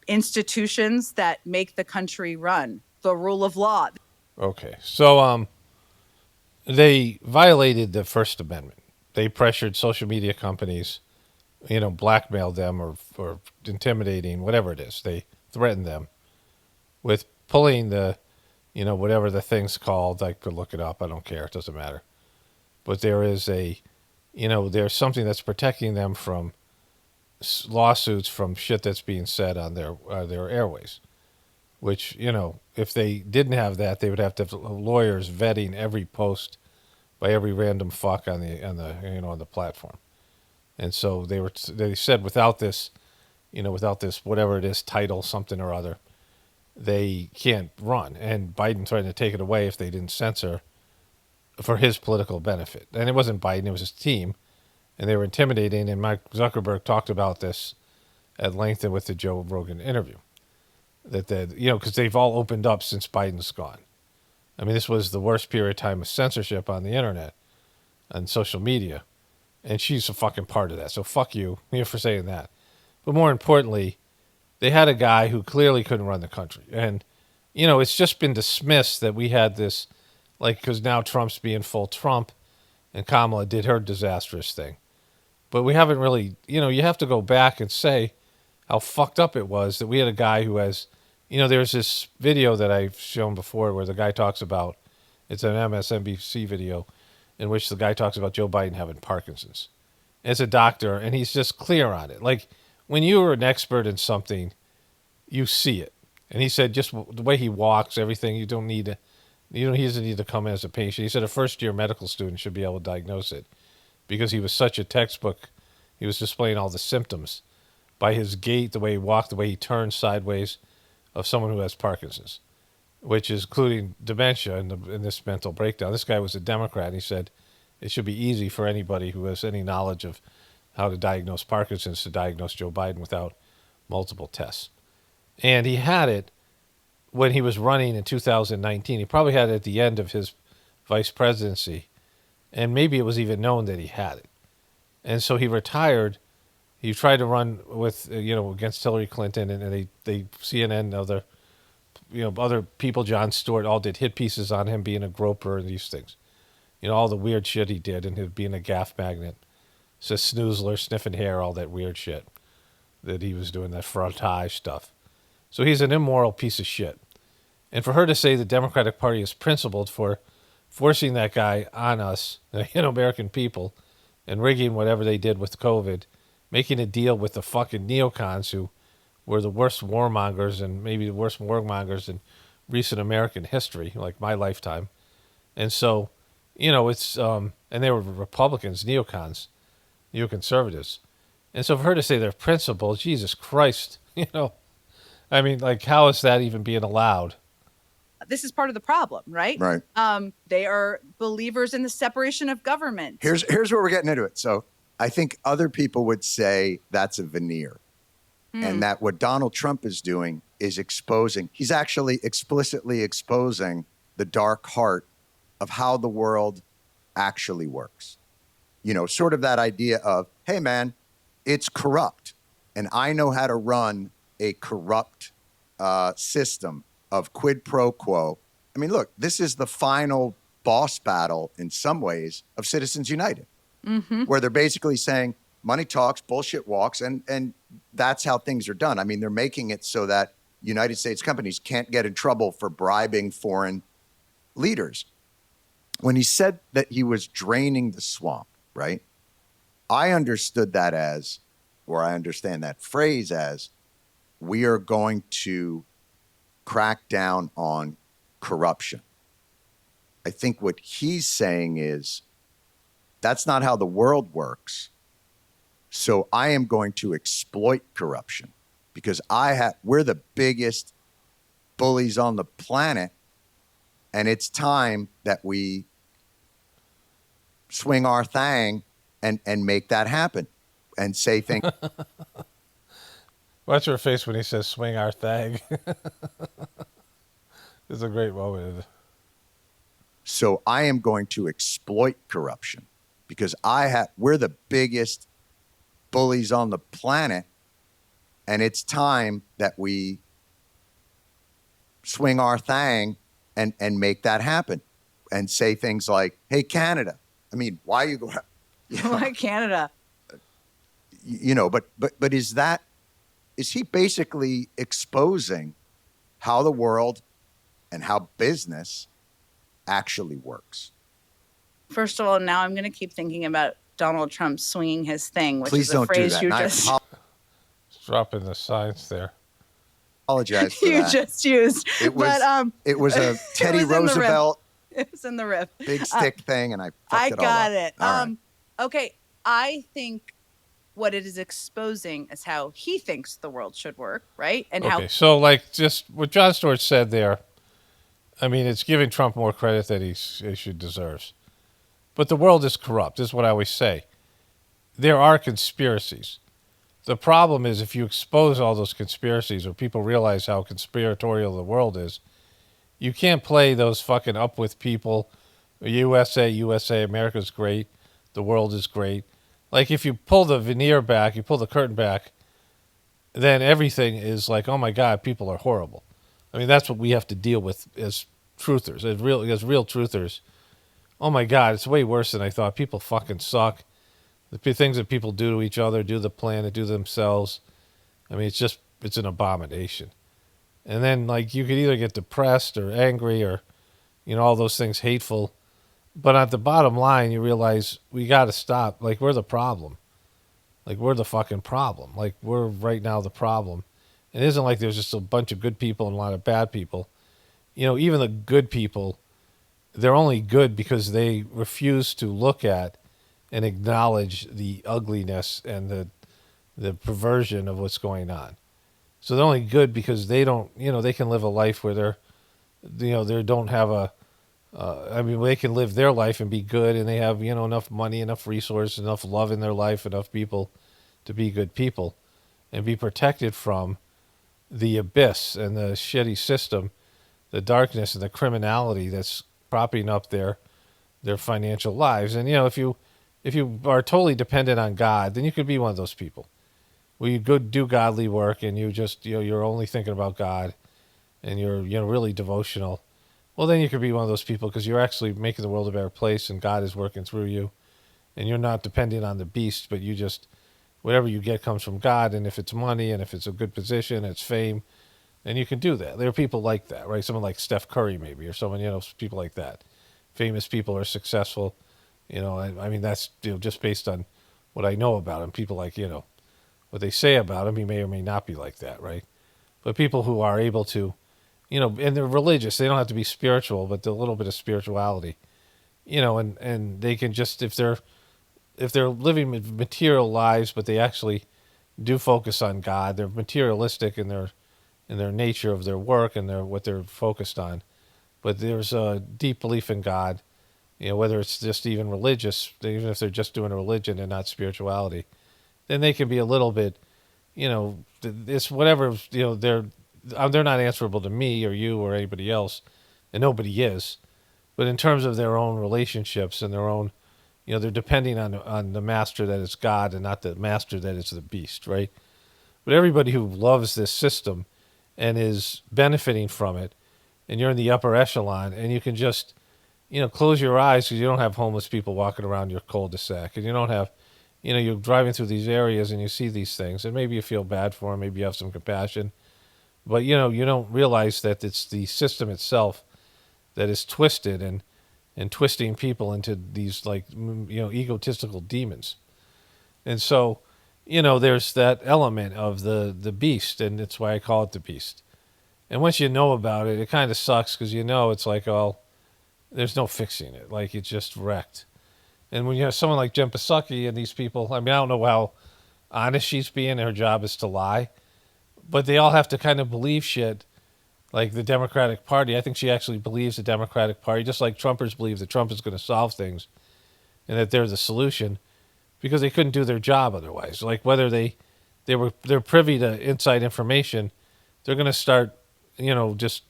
institutions that make the country run, the rule of law. Okay, so they violated the First Amendment. They pressured social media companies, blackmailed them or intimidating, whatever it is. They threatened them with pulling the, whatever the thing's called. I could look it up. I don't care. It doesn't matter. But there is there's something that's protecting them from lawsuits from shit that's being said on their airways. Which, you know, if they didn't have that, they would have to have lawyers vetting every post by every random fuck on the platform. And so they said without this, without this whatever it is, title something or other, they can't run. And Biden trying to take it away if they didn't censor for his political benefit. And it wasn't Biden, it was his team. And they were intimidating. And Mark Zuckerberg talked about this at length with the Joe Rogan interview. Because they've all opened up since Biden's gone. I mean, this was the worst period of time of censorship on the internet and social media. And she's a fucking part of that. So fuck you for saying that. But more importantly, they had a guy who clearly couldn't run the country. And, it's just been dismissed that we had this, because now Trump's being full Trump and Kamala did her disastrous thing. But we haven't really, you have to go back and say how fucked up it was that we had a guy who has, there's this video that I've shown before where the guy talks about, it's an MSNBC video in which the guy talks about Joe Biden having Parkinson's. As a doctor, and he's just clear on it. Like, when you're an expert in something, you see it. And he said just the way he walks, everything, he doesn't need to come in as a patient. He said a first-year medical student should be able to diagnose it because he was such a textbook. He was displaying all the symptoms by his gait, the way he walked, the way he turned sideways of someone who has Parkinson's, which is including dementia in this mental breakdown. This guy was a Democrat, and he said it should be easy for anybody who has any knowledge of how to diagnose Parkinson's to diagnose Joe Biden without multiple tests. And he had it when he was running in 2019. He probably had it at the end of his vice presidency, and maybe it was even known that he had it. And so he retired. He tried to run with, against Hillary Clinton, and they CNN and other people, Jon Stewart, all did hit pieces on him being a groper and these things. All the weird shit he did and him being a gaff magnet. So snoozler, sniffing hair, all that weird shit that he was doing, that frottage stuff. So he's an immoral piece of shit. And for her to say the Democratic Party is principled for forcing that guy on us, American people, and rigging whatever they did with COVID, making a deal with the fucking neocons who were the worst warmongers and maybe the worst warmongers in recent American history, like my lifetime. And so, it's, and they were Republicans, neoconservatives. And so for her to say they're principled, Jesus Christ, I mean, how is that even being allowed? This is part of the problem, right? Right. They are believers in the separation of government. Here's where we're getting into it. So I think other people would say that's a veneer. And that what Donald Trump is doing is he's actually explicitly exposing the dark heart of how the world actually works. Sort of that idea of, hey, man, it's corrupt. And I know how to run a corrupt system of quid pro quo. I mean, look, this is the final boss battle in some ways of Citizens United, where they're basically saying money talks, bullshit walks, and that's how things are done. I mean, they're making it so that United States companies can't get in trouble for bribing foreign leaders. When he said that he was draining the swamp, right? I understood that as, or I understand that phrase as, we are going to crack down on corruption. I think what he's saying is, that's not how the world works. So I am going to exploit corruption because we're the biggest bullies on the planet. And it's time that we swing our thing and make that happen and say things. Watch her face when he says swing our thing. It's a great moment. So I am going to exploit corruption because we're the biggest bullies on the planet, and it's time that we swing our thing and make that happen and say things like, hey, Canada. I mean, why are you going? Why Canada? But is he basically exposing how the world and how business actually works? First of all, now I'm going to keep thinking about Donald Trump swinging his thing, which Please is a don't phrase do that. you just. dropping the science there. Apologize for You that. just used. It was, but, it was a Teddy it was in the riff. Roosevelt It was in the riff. big stick thing, and I fucked I it all got up. it. All right. Okay, I think what it is exposing is how he thinks the world should work, right? And Okay, so like just what John Stewart said there, I mean, it's giving Trump more credit that he should deserves. But the world is corrupt. This is what I always say. There are conspiracies. The problem is if you expose all those conspiracies or people realize how conspiratorial the world is, you can't play those fucking up with people. USA, America's great. The world is great. Like if you pull the veneer back, you pull the curtain back, then everything is like, oh my God, people are horrible. I mean, that's what we have to deal with as truthers, as real truthers. Oh my God, it's way worse than I thought. People fucking suck. The things that people do to each other, do to the planet, do to themselves. I mean, it's an abomination. And then, like, you could either get depressed or angry or, all those things hateful. But at the bottom line, you realize we got to stop. Like, we're the problem. Like, we're the fucking problem. Like, we're right now the problem. It isn't like there's just a bunch of good people and a lot of bad people. Even the good people, they're only good because they refuse to look at and acknowledge the ugliness and the perversion of what's going on. So they're only good because they don't, they can live a life where they don't have they can live their life and be good, and they have, enough money, enough resources, enough love in their life, enough people to be good people and be protected from the abyss and the shitty system, the darkness and the criminality that's propping up their financial lives. And, if you are totally dependent on God, then you could be one of those people where you go do godly work and you just, you're only thinking about God and you're, really devotional. Well, then you could be one of those people because you're actually making the world a better place and God is working through you and you're not dependent on the beast, but you just, whatever you get comes from God. And if it's money and if it's a good position, it's fame, then you can do that. There are people like that, right? Someone like Steph Curry maybe, or someone, people like that. Famous people are successful. I mean, that's just based on what I know about him. People like, what they say about him, he may or may not be like that, right? But people who are able to, and they're religious, they don't have to be spiritual, but a little bit of spirituality, and they can just, if they're living material lives, but they actually do focus on God, they're materialistic in their nature of their work and what they're focused on, but there's a deep belief in God. Whether it's just even religious, even if they're just doing a religion and not spirituality, then they can be a little bit, it's whatever, they're not answerable to me or you or anybody else, and nobody is. But in terms of their own relationships and their own, they're depending on the master that is God and not the master that is the beast, right? But everybody who loves this system and is benefiting from it, and you're in the upper echelon, and you can just, close your eyes because you don't have homeless people walking around your cul-de-sac, and you don't have, you're driving through these areas and you see these things, and maybe you feel bad for them, maybe you have some compassion, but you don't realize that it's the system itself that is twisted and twisting people into these egotistical demons. And so, there's that element of the beast, and that's why I call it the beast. And once you know about it, it kind of sucks because it's like, oh, there's no fixing it. Like, it's just wrecked. And when you have someone like Jen Psaki and these people, I mean, I don't know how honest she's being. Her job is to lie. But they all have to kind of believe shit like the Democratic Party. I think she actually believes the Democratic Party, just like Trumpers believe that Trump is going to solve things and that they're the solution because they couldn't do their job otherwise. Like whether they're privy to inside information, they're going to start, just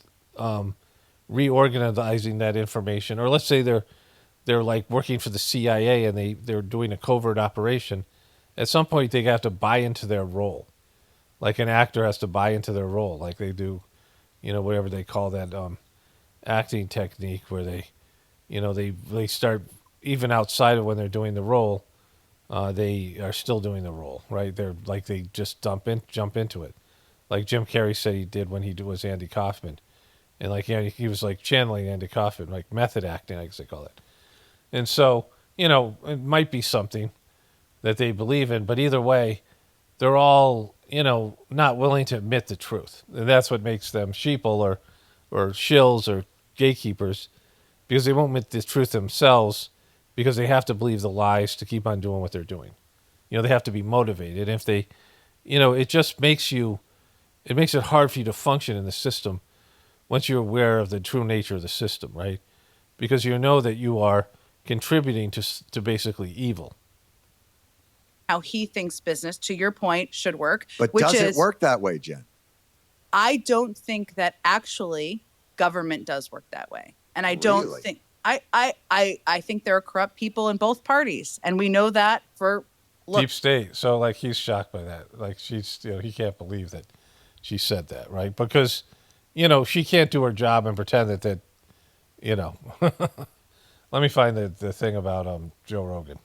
reorganizing that information. Or let's say they're like working for the CIA and they're doing a covert operation. At some point, they have to buy into their role. Like an actor has to buy into their role, like they do, whatever they call that acting technique where they start, even outside of when they're doing the role, they are still doing the role, right? They're like, they just jump into it. Like Jim Carrey said he did when he was Andy Kaufman. And like, he was like channeling Andy Kaufman, like method acting, I guess they call it. And so, it might be something that they believe in, but either way, they're all, not willing to admit the truth. And that's what makes them sheeple or shills or gatekeepers, because they won't admit the truth themselves, because they have to believe the lies to keep on doing what they're doing. They have to be motivated. If they, it just makes it hard for you to function in the system once you're aware of the true nature of the system, right? Because you know that you are contributing to basically evil. How he thinks business, to your point, should work. But does it work that way, Jen? I don't think that actually government does work that way. And I don't think I think there are corrupt people in both parties. And we know that for Deep state. So like he's shocked by that. Like he can't believe that she said that, right? Because, she can't do her job and pretend that let me find the thing about Joe Rogan.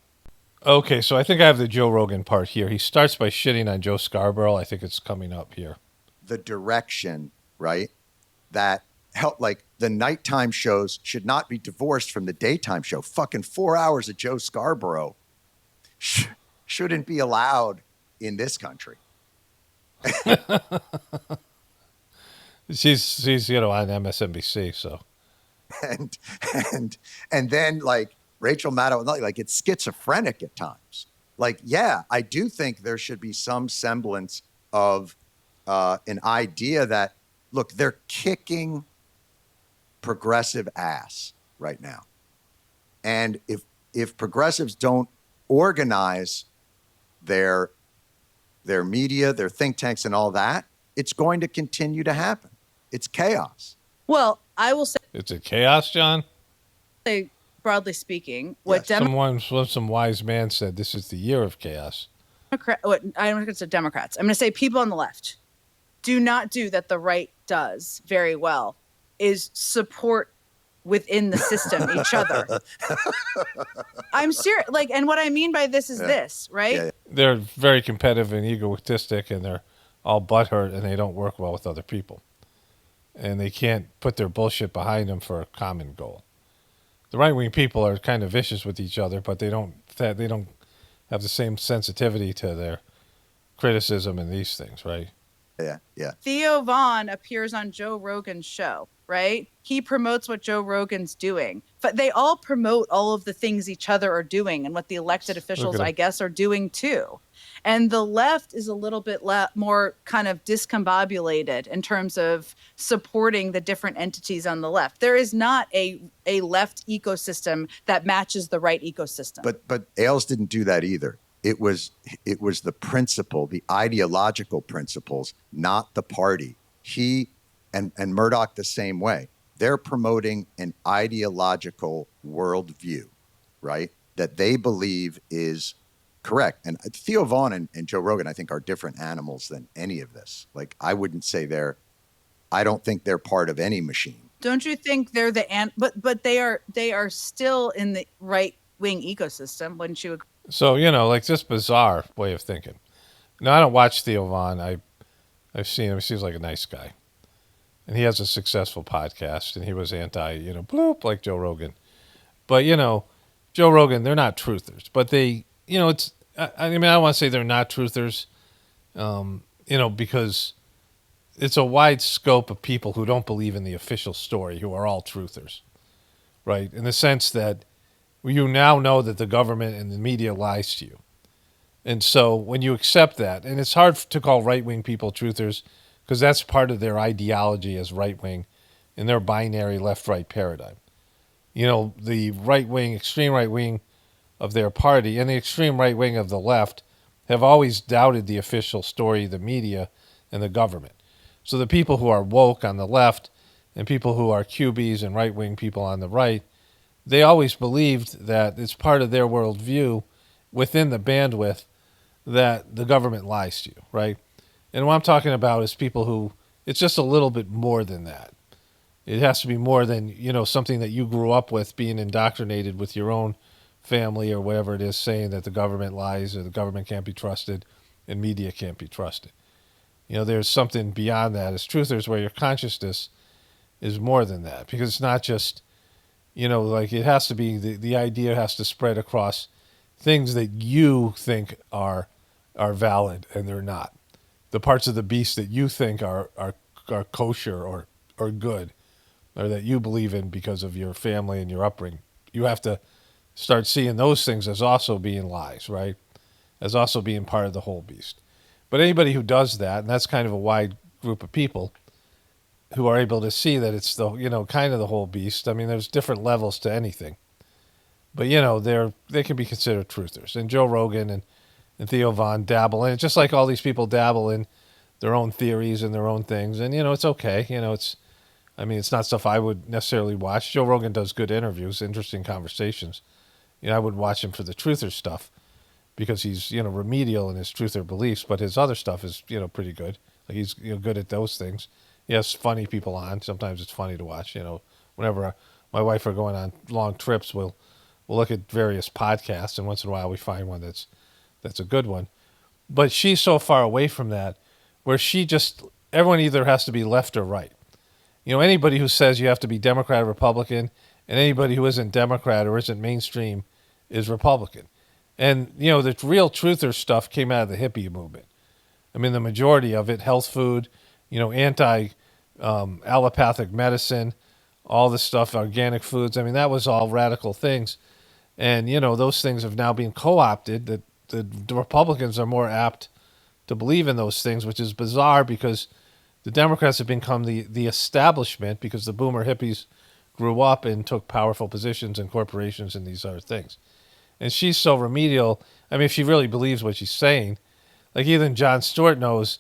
Okay, so I think I have the Joe Rogan part here. He starts by shitting on Joe Scarborough. I think it's coming up here. The direction, right? That help, like the nighttime shows should not be divorced from the daytime show. Fucking 4 hours of Joe Scarborough shouldn't be allowed in this country. she's on MSNBC, so. And then like Rachel Maddow, like it's schizophrenic at times. Like, yeah, I do think there should be some semblance of an idea that, look, they're kicking progressive ass right now. And if progressives don't organize their media, their think tanks and all that, it's going to continue to happen. It's chaos. Well, I will say it's a chaos, John. Say broadly speaking, some wise man said this is the year of chaos. I'm going to say Democrats. I'm going to say people on the left do not do that the right does very well is support within the system each other. I'm serious. Like, and what I mean by this is this, right? Yeah. They're very competitive and egoistic, and they're all butthurt, and they don't work well with other people. And they can't put their bullshit behind them for a common goal. The right-wing people are kind of vicious with each other, but they don't have the same sensitivity to their criticism and these things, right? Yeah. Theo Vaughn appears on Joe Rogan's show, right? He promotes what Joe Rogan's doing. But they all promote all of the things each other are doing and what the elected officials, I guess, are doing too. And the left is a little bit more kind of discombobulated in terms of supporting the different entities on the left. There is not a left ecosystem that matches the right ecosystem. But Ailes didn't do that either. It was the principle, the ideological principles, not the party. He and Murdoch the same way. They're promoting an ideological worldview, right? That they believe is correct. And Theo Vaughn and Joe Rogan, I think, are different animals than any of this. Like, I wouldn't say I don't think they're part of any machine. Don't you think they're but they are still in the right wing ecosystem, wouldn't you agree? So, like this bizarre way of thinking. Now, I don't watch Theo Vaughn. I've seen him. He seems like a nice guy. And he has a successful podcast, and he was bloop, like Joe Rogan. But, Joe Rogan, they're not truthers. But they, I don't want to say they're not truthers, because it's a wide scope of people who don't believe in the official story, who are all truthers, right? In the sense that you now know that the government and the media lies to you. And so when you accept that, and it's hard to call right-wing people truthers because that's part of their ideology as right-wing in their binary left-right paradigm. The right-wing, extreme right-wing of their party and the extreme right-wing of the left have always doubted the official story, the media, and the government. So the people who are woke on the left and people who are QBs and right-wing people on the right, they always believed that it's part of their worldview within the bandwidth that the government lies to you, right? And what I'm talking about is people who, it's just a little bit more than that. It has to be more than, something that you grew up with, being indoctrinated with your own family or whatever it is, saying that the government lies or the government can't be trusted and media can't be trusted. There's something beyond that as truthers where your consciousness is more than that, because it's not just, like it has to be, the idea has to spread across things that you think are are valid and they're not. The parts of the beast that you think are kosher or good, or that you believe in because of your family and your upbringing, you have to start seeing those things as also being lies, right? As also being part of the whole beast. But anybody who does that, and that's kind of a wide group of people who are able to see that it's the, kind of the whole beast. I mean, there's different levels to anything. But, they can be considered truthers. And Joe Rogan and Theo Von dabble in it, just like all these people dabble in their own theories and their own things. And, it's okay. It's not stuff I would necessarily watch. Joe Rogan does good interviews, interesting conversations. I would watch him for the truther stuff because he's, remedial in his truther beliefs, but his other stuff is, pretty good. Like he's good at those things. He has funny people on. Sometimes it's funny to watch. Whenever my wife are going on long trips, we'll look at various podcasts, and once in a while we find one that's a good one. But she's so far away from that, where everyone either has to be left or right. Anybody who says you have to be Democrat or Republican, and anybody who isn't Democrat or isn't mainstream is Republican. And, the real truther stuff came out of the hippie movement. The majority of it, health food, allopathic medicine, all this stuff, organic foods. That was all radical things. And, those things have now been co-opted, that the Republicans are more apt to believe in those things, which is bizarre because the Democrats have become the establishment because the boomer hippies grew up and took powerful positions in corporations and these other things. And she's so remedial. If she really believes what she's saying, like even Jon Stewart knows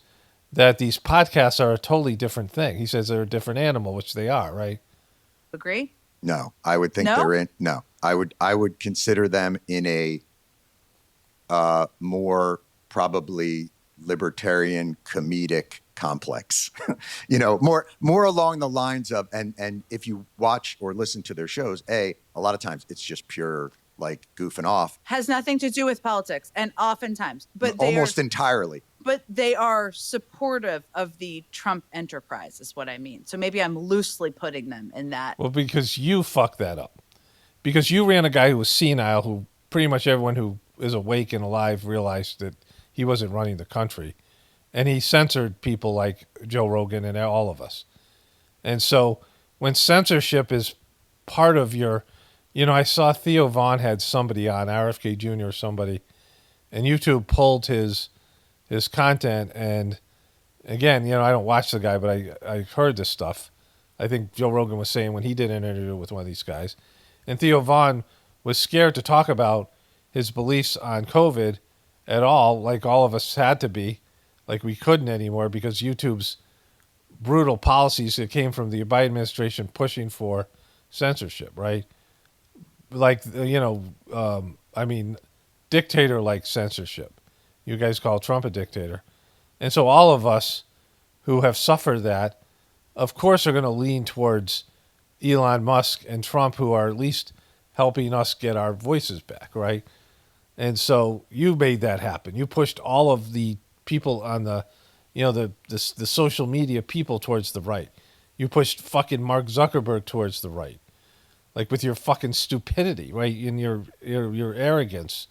that these podcasts are a totally different thing. He says they're a different animal, which they are, right? Agree? No, I would think they're in. No, I would consider them in a more probably libertarian comedic complex. More along the lines of and if you watch or listen to their shows, a lot of times it's just pure like goofing off. Has nothing to do with politics, and oftentimes, but almost entirely. But they are supportive of the Trump enterprise, is what I mean. So maybe I'm loosely putting them in that. Well, because you fucked that up. Because you ran a guy who was senile, who pretty much everyone who is awake and alive realized that he wasn't running the country. And he censored people like Joe Rogan and all of us. And so when censorship is part of your, I saw Theo Von had somebody on, RFK Jr. or somebody, and YouTube pulled his content. And again, I don't watch the guy, but I heard this stuff. I think Joe Rogan was saying when he did an interview with one of these guys. And Theo Von was scared to talk about his beliefs on COVID at all, like all of us had to be. Like we couldn't anymore because YouTube's brutal policies that came from the Biden administration pushing for censorship, right? Like, dictator-like censorship. You guys call Trump a dictator. And so all of us who have suffered that, of course, are going to lean towards Elon Musk and Trump, who are at least helping us get our voices back, right? And so you made that happen. You pushed all of the people on the social media people towards the right. You pushed fucking Mark Zuckerberg towards the right, like with your fucking stupidity, right? In your arrogance.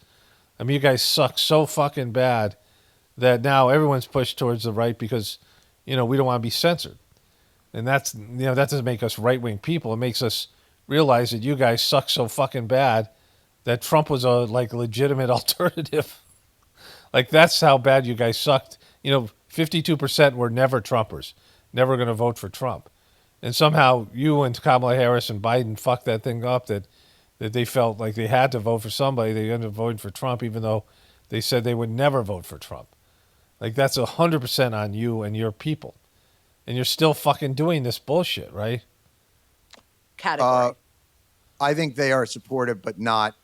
You guys suck so fucking bad that now everyone's pushed towards the right because, we don't want to be censored. And that's, that doesn't make us right-wing people. It makes us realize that you guys suck so fucking bad that Trump was a legitimate alternative. Like that's how bad you guys sucked. 52% were never Trumpers, never going to vote for Trump. And somehow you and Kamala Harris and Biden fucked that thing up that they felt like they had to vote for somebody. They ended up voting for Trump, even though they said they would never vote for Trump. Like that's 100% on you and your people. And you're still fucking doing this bullshit, right? Category. I think they are supportive, but not.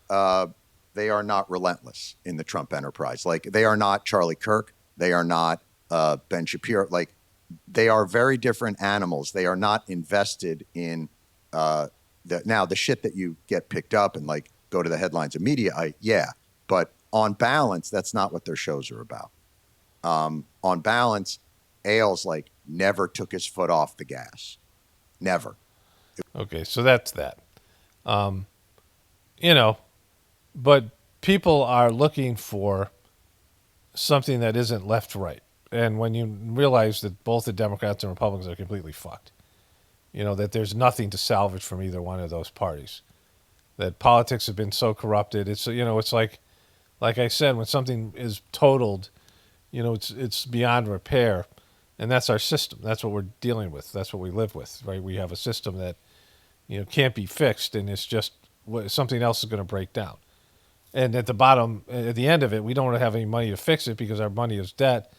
They are not relentless in the Trump enterprise. Like they are not Charlie Kirk. They are not Ben Shapiro. Like they are very different animals. They are not invested in the shit that you get picked up and like go to the headlines of media. But on balance, that's not what their shows are about. On balance, Ailes like never took his foot off the gas. Never. Okay, so that's that. But people are looking for something that isn't left-right. And when you realize that both the Democrats and Republicans are completely fucked, that there's nothing to salvage from either one of those parties, that politics have been so corrupted. It's, it's like I said, when something is totaled, it's beyond repair. And that's our system. That's what we're dealing with. That's what we live with, right? We have a system that, can't be fixed, and it's just something else is going to break down. And at the end of it, we don't have any money to fix it because our money is debt,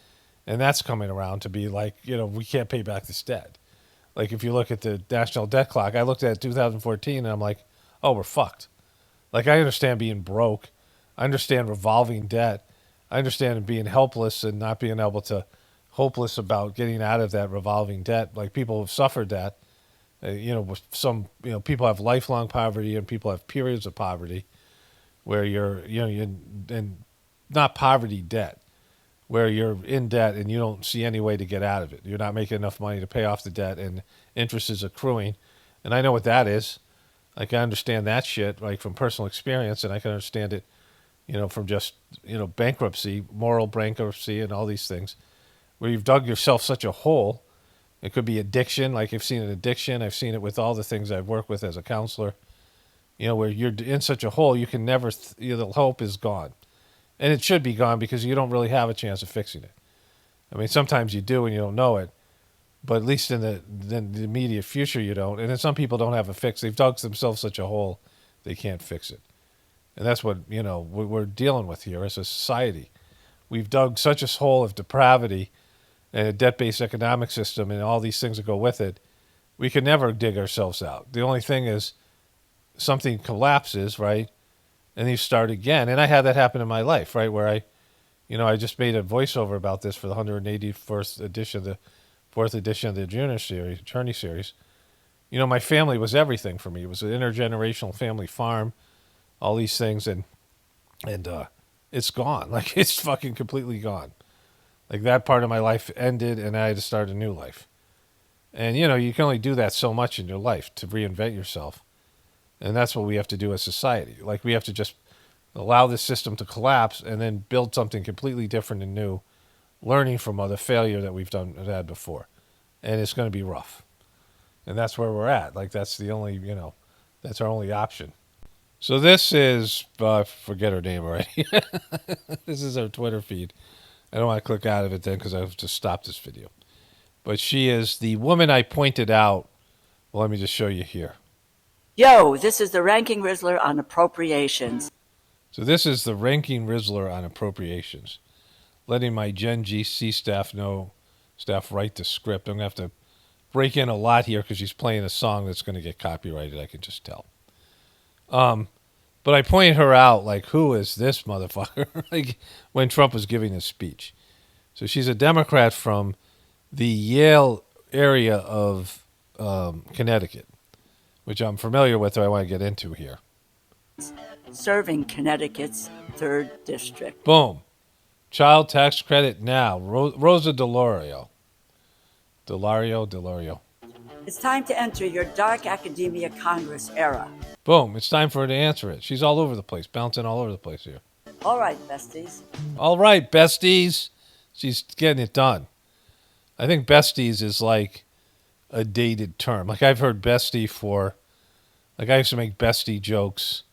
and that's coming around to be like, we can't pay back this debt. Like if you look at the national debt clock, I looked at 2014, and I'm like, oh, we're fucked. Like I understand being broke. I understand revolving debt. I understand being helpless and not being able to, hopeless about getting out of that revolving debt. Like people have suffered that. People have lifelong poverty and people have periods of poverty where you're not poverty debt, where you're in debt and you don't see any way to get out of it. You're not making enough money to pay off the debt and interest is accruing. And I know what that is. Like I understand that shit, like from personal experience, and I can understand it, from just, bankruptcy, moral bankruptcy and all these things, where you've dug yourself such a hole. It could be addiction. Like I've seen an addiction. I've seen it with all the things I've worked with as a counselor, where you're in such a hole, you can never, the hope is gone. And it should be gone because you don't really have a chance of fixing it. I mean, sometimes you do and you don't know it, but at least in the immediate future you don't. And then some people don't have a fix. They've dug themselves such a hole, they can't fix it. And that's what, we're dealing with here as a society. We've dug such a hole of depravity and a debt-based economic system and all these things that go with it, we can never dig ourselves out. The only thing is something collapses, right? And you start again. And I had that happen in my life, right? Where I just made a voiceover about this for the 181st edition, the 4th edition of the Journey series. My family was everything for me. It was an intergenerational family farm, all these things. And it's gone. Like it's fucking completely gone. Like that part of my life ended and I had to start a new life. And, you can only do that so much in your life to reinvent yourself. And that's what we have to do as society. Like we have to just allow this system to collapse and then build something completely different and new, learning from all the failure that we've had before. And it's going to be rough. And that's where we're at. Like that's the only, that's our only option. So this is, forget her name already. This is her Twitter feed. I don't want to click out of it then because I've just stopped this video. But she is the woman I pointed out. Well, let me just show you here. Yo, this is the Ranking Rizzler on appropriations. So this is the Ranking Rizzler on appropriations. Letting my Gen GC staff write the script. I'm going to have to break in a lot here because she's playing a song that's going to get copyrighted, I can just tell. But I pointed her out, like, who is this motherfucker? Like, when Trump was giving his speech. So she's a Democrat from the Yale area of Connecticut, which I'm familiar with, or I want to get into here. Serving Connecticut's 3rd District. Boom. Child tax credit now. Rosa DeLauro. DeLauro. It's time to enter your dark academia Congress era. Boom. It's time for her to answer it. She's all over the place, bouncing all over the place here. All right, besties. All right, besties. She's getting it done. I think besties is like a dated term. Like I've heard bestie for, like I used to make bestie jokes,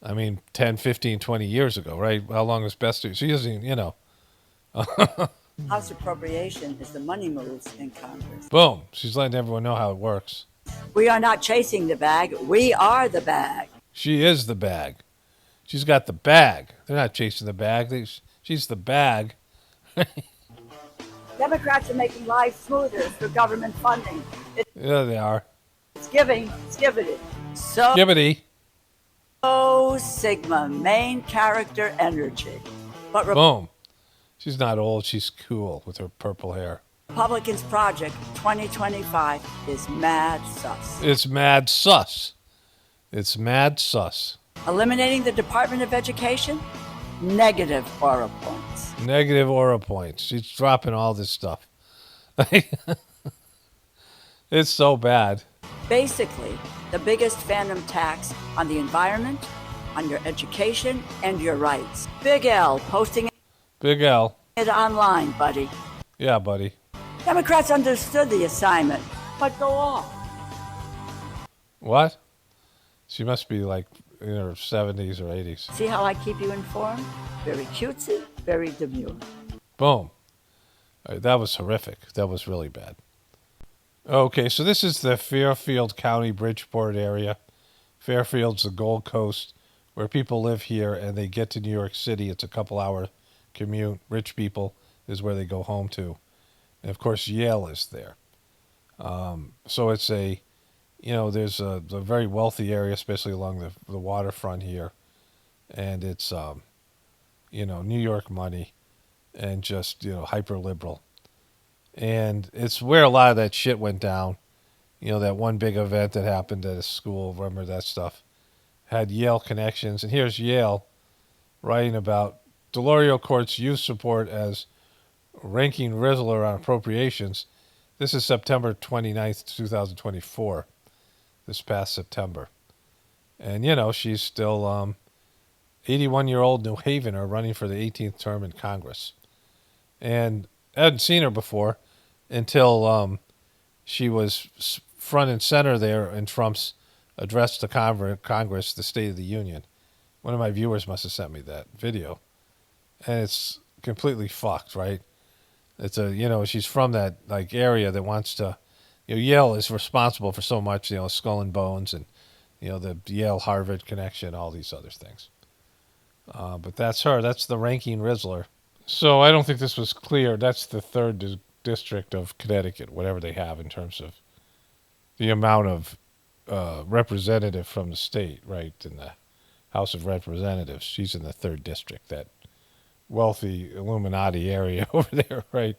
10, 15, 20 years ago, right? How long is bestie? She doesn't, House appropriation is the money moves in Congress. Boom. She's letting everyone know how it works. We are not chasing the bag. We are the bag. She is the bag. She's got the bag. They're not chasing the bag. She's the bag. Democrats are making life smoother through government funding. Yeah, they are. It's giving. Skibbity. Skibbity. So Sigma, main character energy. But boom. She's not old. She's cool with her purple hair. Republicans' Project 2025 is mad sus. It's mad sus. It's mad sus. Eliminating the Department of Education? Negative aura points. Negative aura points. She's dropping all this stuff. It's so bad. Basically, the biggest phantom tax on the environment, on your education, and your rights. Big L posting... Big L. It online, buddy. Yeah, buddy. Democrats understood the assignment, but go off. What? She must be like in her 70s or 80s. See how I keep you informed? Very cutesy, very demure. Boom. All right, that was horrific. That was really bad. Okay, so this is the Fairfield County, Bridgeport area. Fairfield's the Gold Coast, where people live here and they get to New York City. It's a couple-hour commute. Rich people is where they go home to. And, of course, Yale is there. So it's a, there's a very wealthy area, especially along the waterfront here. And it's, New York money and just, hyper-liberal. And it's where a lot of that shit went down. That one big event that happened at a school, remember that stuff, had Yale connections. And here's Yale writing about Delorio Court's youth support as ranking rizzler on appropriations. This is September 29th, 2024, this past September. And, she's still 81-year-old New Havener running for the 18th term in Congress. And I hadn't seen her before until she was front and center there in Trump's address to Congress, the State of the Union. One of my viewers must have sent me that video. And it's completely fucked, right? It's she's from that area that wants to, Yale is responsible for so much, Skull and Bones and, the Yale-Harvard connection, all these other things. But that's her. That's the ranking rizzler. So I don't think this was clear. That's the 3rd district of Connecticut, whatever they have in terms of the amount of representative from the state, right, in the House of Representatives. She's in the 3rd district, that wealthy Illuminati area over there, right?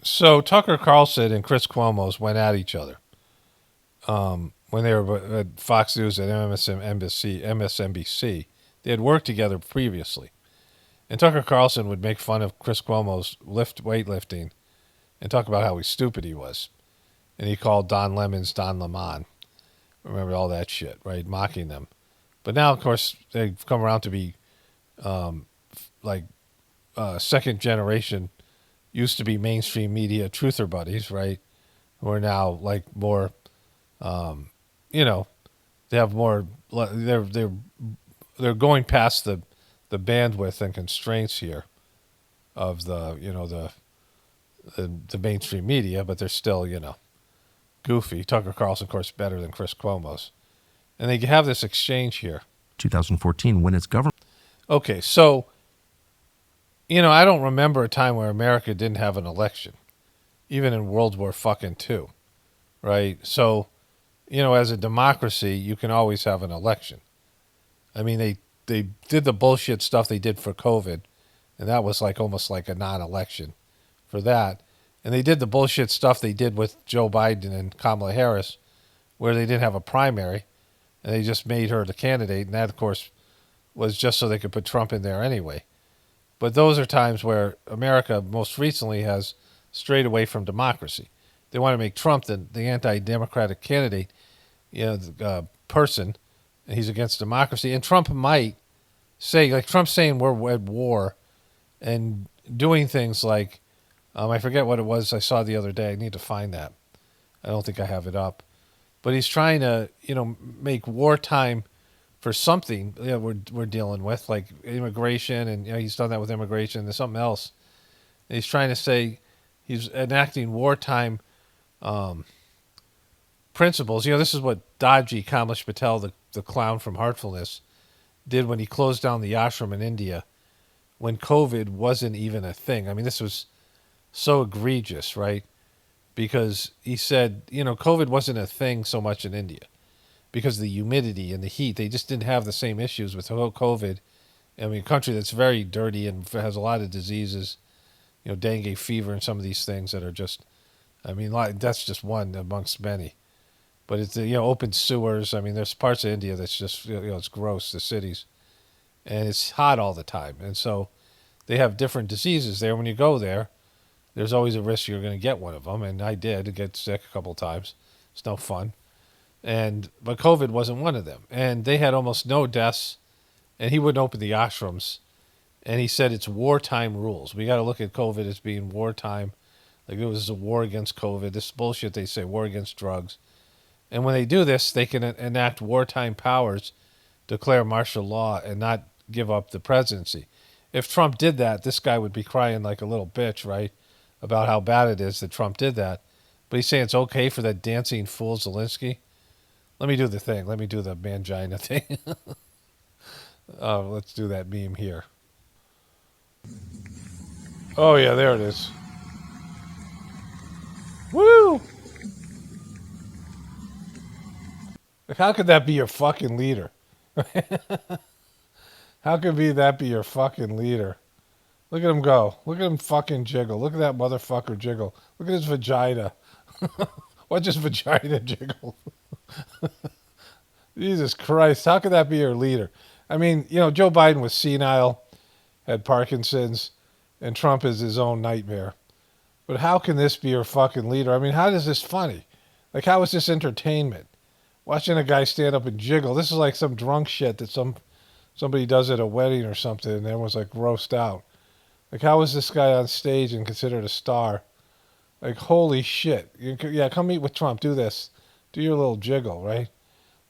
So Tucker Carlson and Chris Cuomo's went at each other when they were at Fox News and MSNBC. They had worked together previously. And Tucker Carlson would make fun of Chris Cuomo's weightlifting and talk about how stupid he was. And he called Don Lemon's Don Lemon. Remember all that shit, right? Mocking them. But now, of course, they've come around to be second generation, used to be mainstream media truther buddies, right? Who are now more, they have more, they're going past the bandwidth and constraints here of the mainstream media, but they're still, goofy. Tucker Carlson, of course, better than Chris Cuomo's. And they have this exchange here. 2014, when it's government. Okay, so, I don't remember a time where America didn't have an election, even in World War II, right? So, as a democracy, you can always have an election. I mean, they did the bullshit stuff they did for COVID, and that was almost like a non-election for that. And they did the bullshit stuff they did with Joe Biden and Kamala Harris, where they didn't have a primary, and they just made her the candidate, and that, of course, was just so they could put Trump in there anyway. But those are times where America most recently has strayed away from democracy. They want to make Trump the anti-democratic candidate, person, and he's against democracy. And Trump might say, Trump's saying we're at war and doing things like, I forget what it was I saw the other day. I need to find that. I don't think I have it up. But he's trying to, make wartime for something we're dealing with, like immigration, and he's done that with immigration. There's something else. And he's trying to say he's enacting wartime principles. This is what dodgy Kamlesh Patel, the clown from Heartfulness, did when he closed down the ashram in India when COVID wasn't even a thing. I mean, this was so egregious, right? Because he said, COVID wasn't a thing so much in India because of the humidity and the heat. They just didn't have the same issues with COVID. I mean, a country that's very dirty and has a lot of diseases, dengue fever and some of these things that are just, that's just one amongst many. But it's, open sewers. I mean, there's parts of India that's just, it's gross, the cities. And it's hot all the time. And so they have different diseases there. When you go there, there's always a risk you're going to get one of them. And I did get sick a couple of times. It's no fun. But COVID wasn't one of them. And they had almost no deaths. And he wouldn't open the ashrams And he said it's wartime rules. We got to look at COVID as being wartime. Like it was a war against COVID. This bullshit they say, war against drugs. And when they do this, they can enact wartime powers, declare martial law, and not give up the presidency. If Trump did that, this guy would be crying like a little bitch, right, about how bad it is that Trump did that. But he's saying it's okay for that dancing fool Zelensky. Let me do the thing. Let me do the mangina thing. Let's do that meme here. Oh, yeah, there it is. Woo! Like, how could that be your fucking leader? How could that be your fucking leader? Look at him go. Look at him fucking jiggle. Look at that motherfucker jiggle. Look at his vagina. Watch his vagina jiggle. Jesus Christ. How could that be your leader? I mean, you know, Joe Biden was senile, had Parkinson's, and Trump is his own nightmare. But how can this be your fucking leader? I mean, how is this funny? Like, how is this entertainment? Watching a guy stand up and jiggle. This is like some drunk shit that somebody does at a wedding or something, and everyone's like grossed out. Like, how is this guy on stage and considered a star? Like, holy shit. Yeah, come meet with Trump. Do this. Do your little jiggle, right?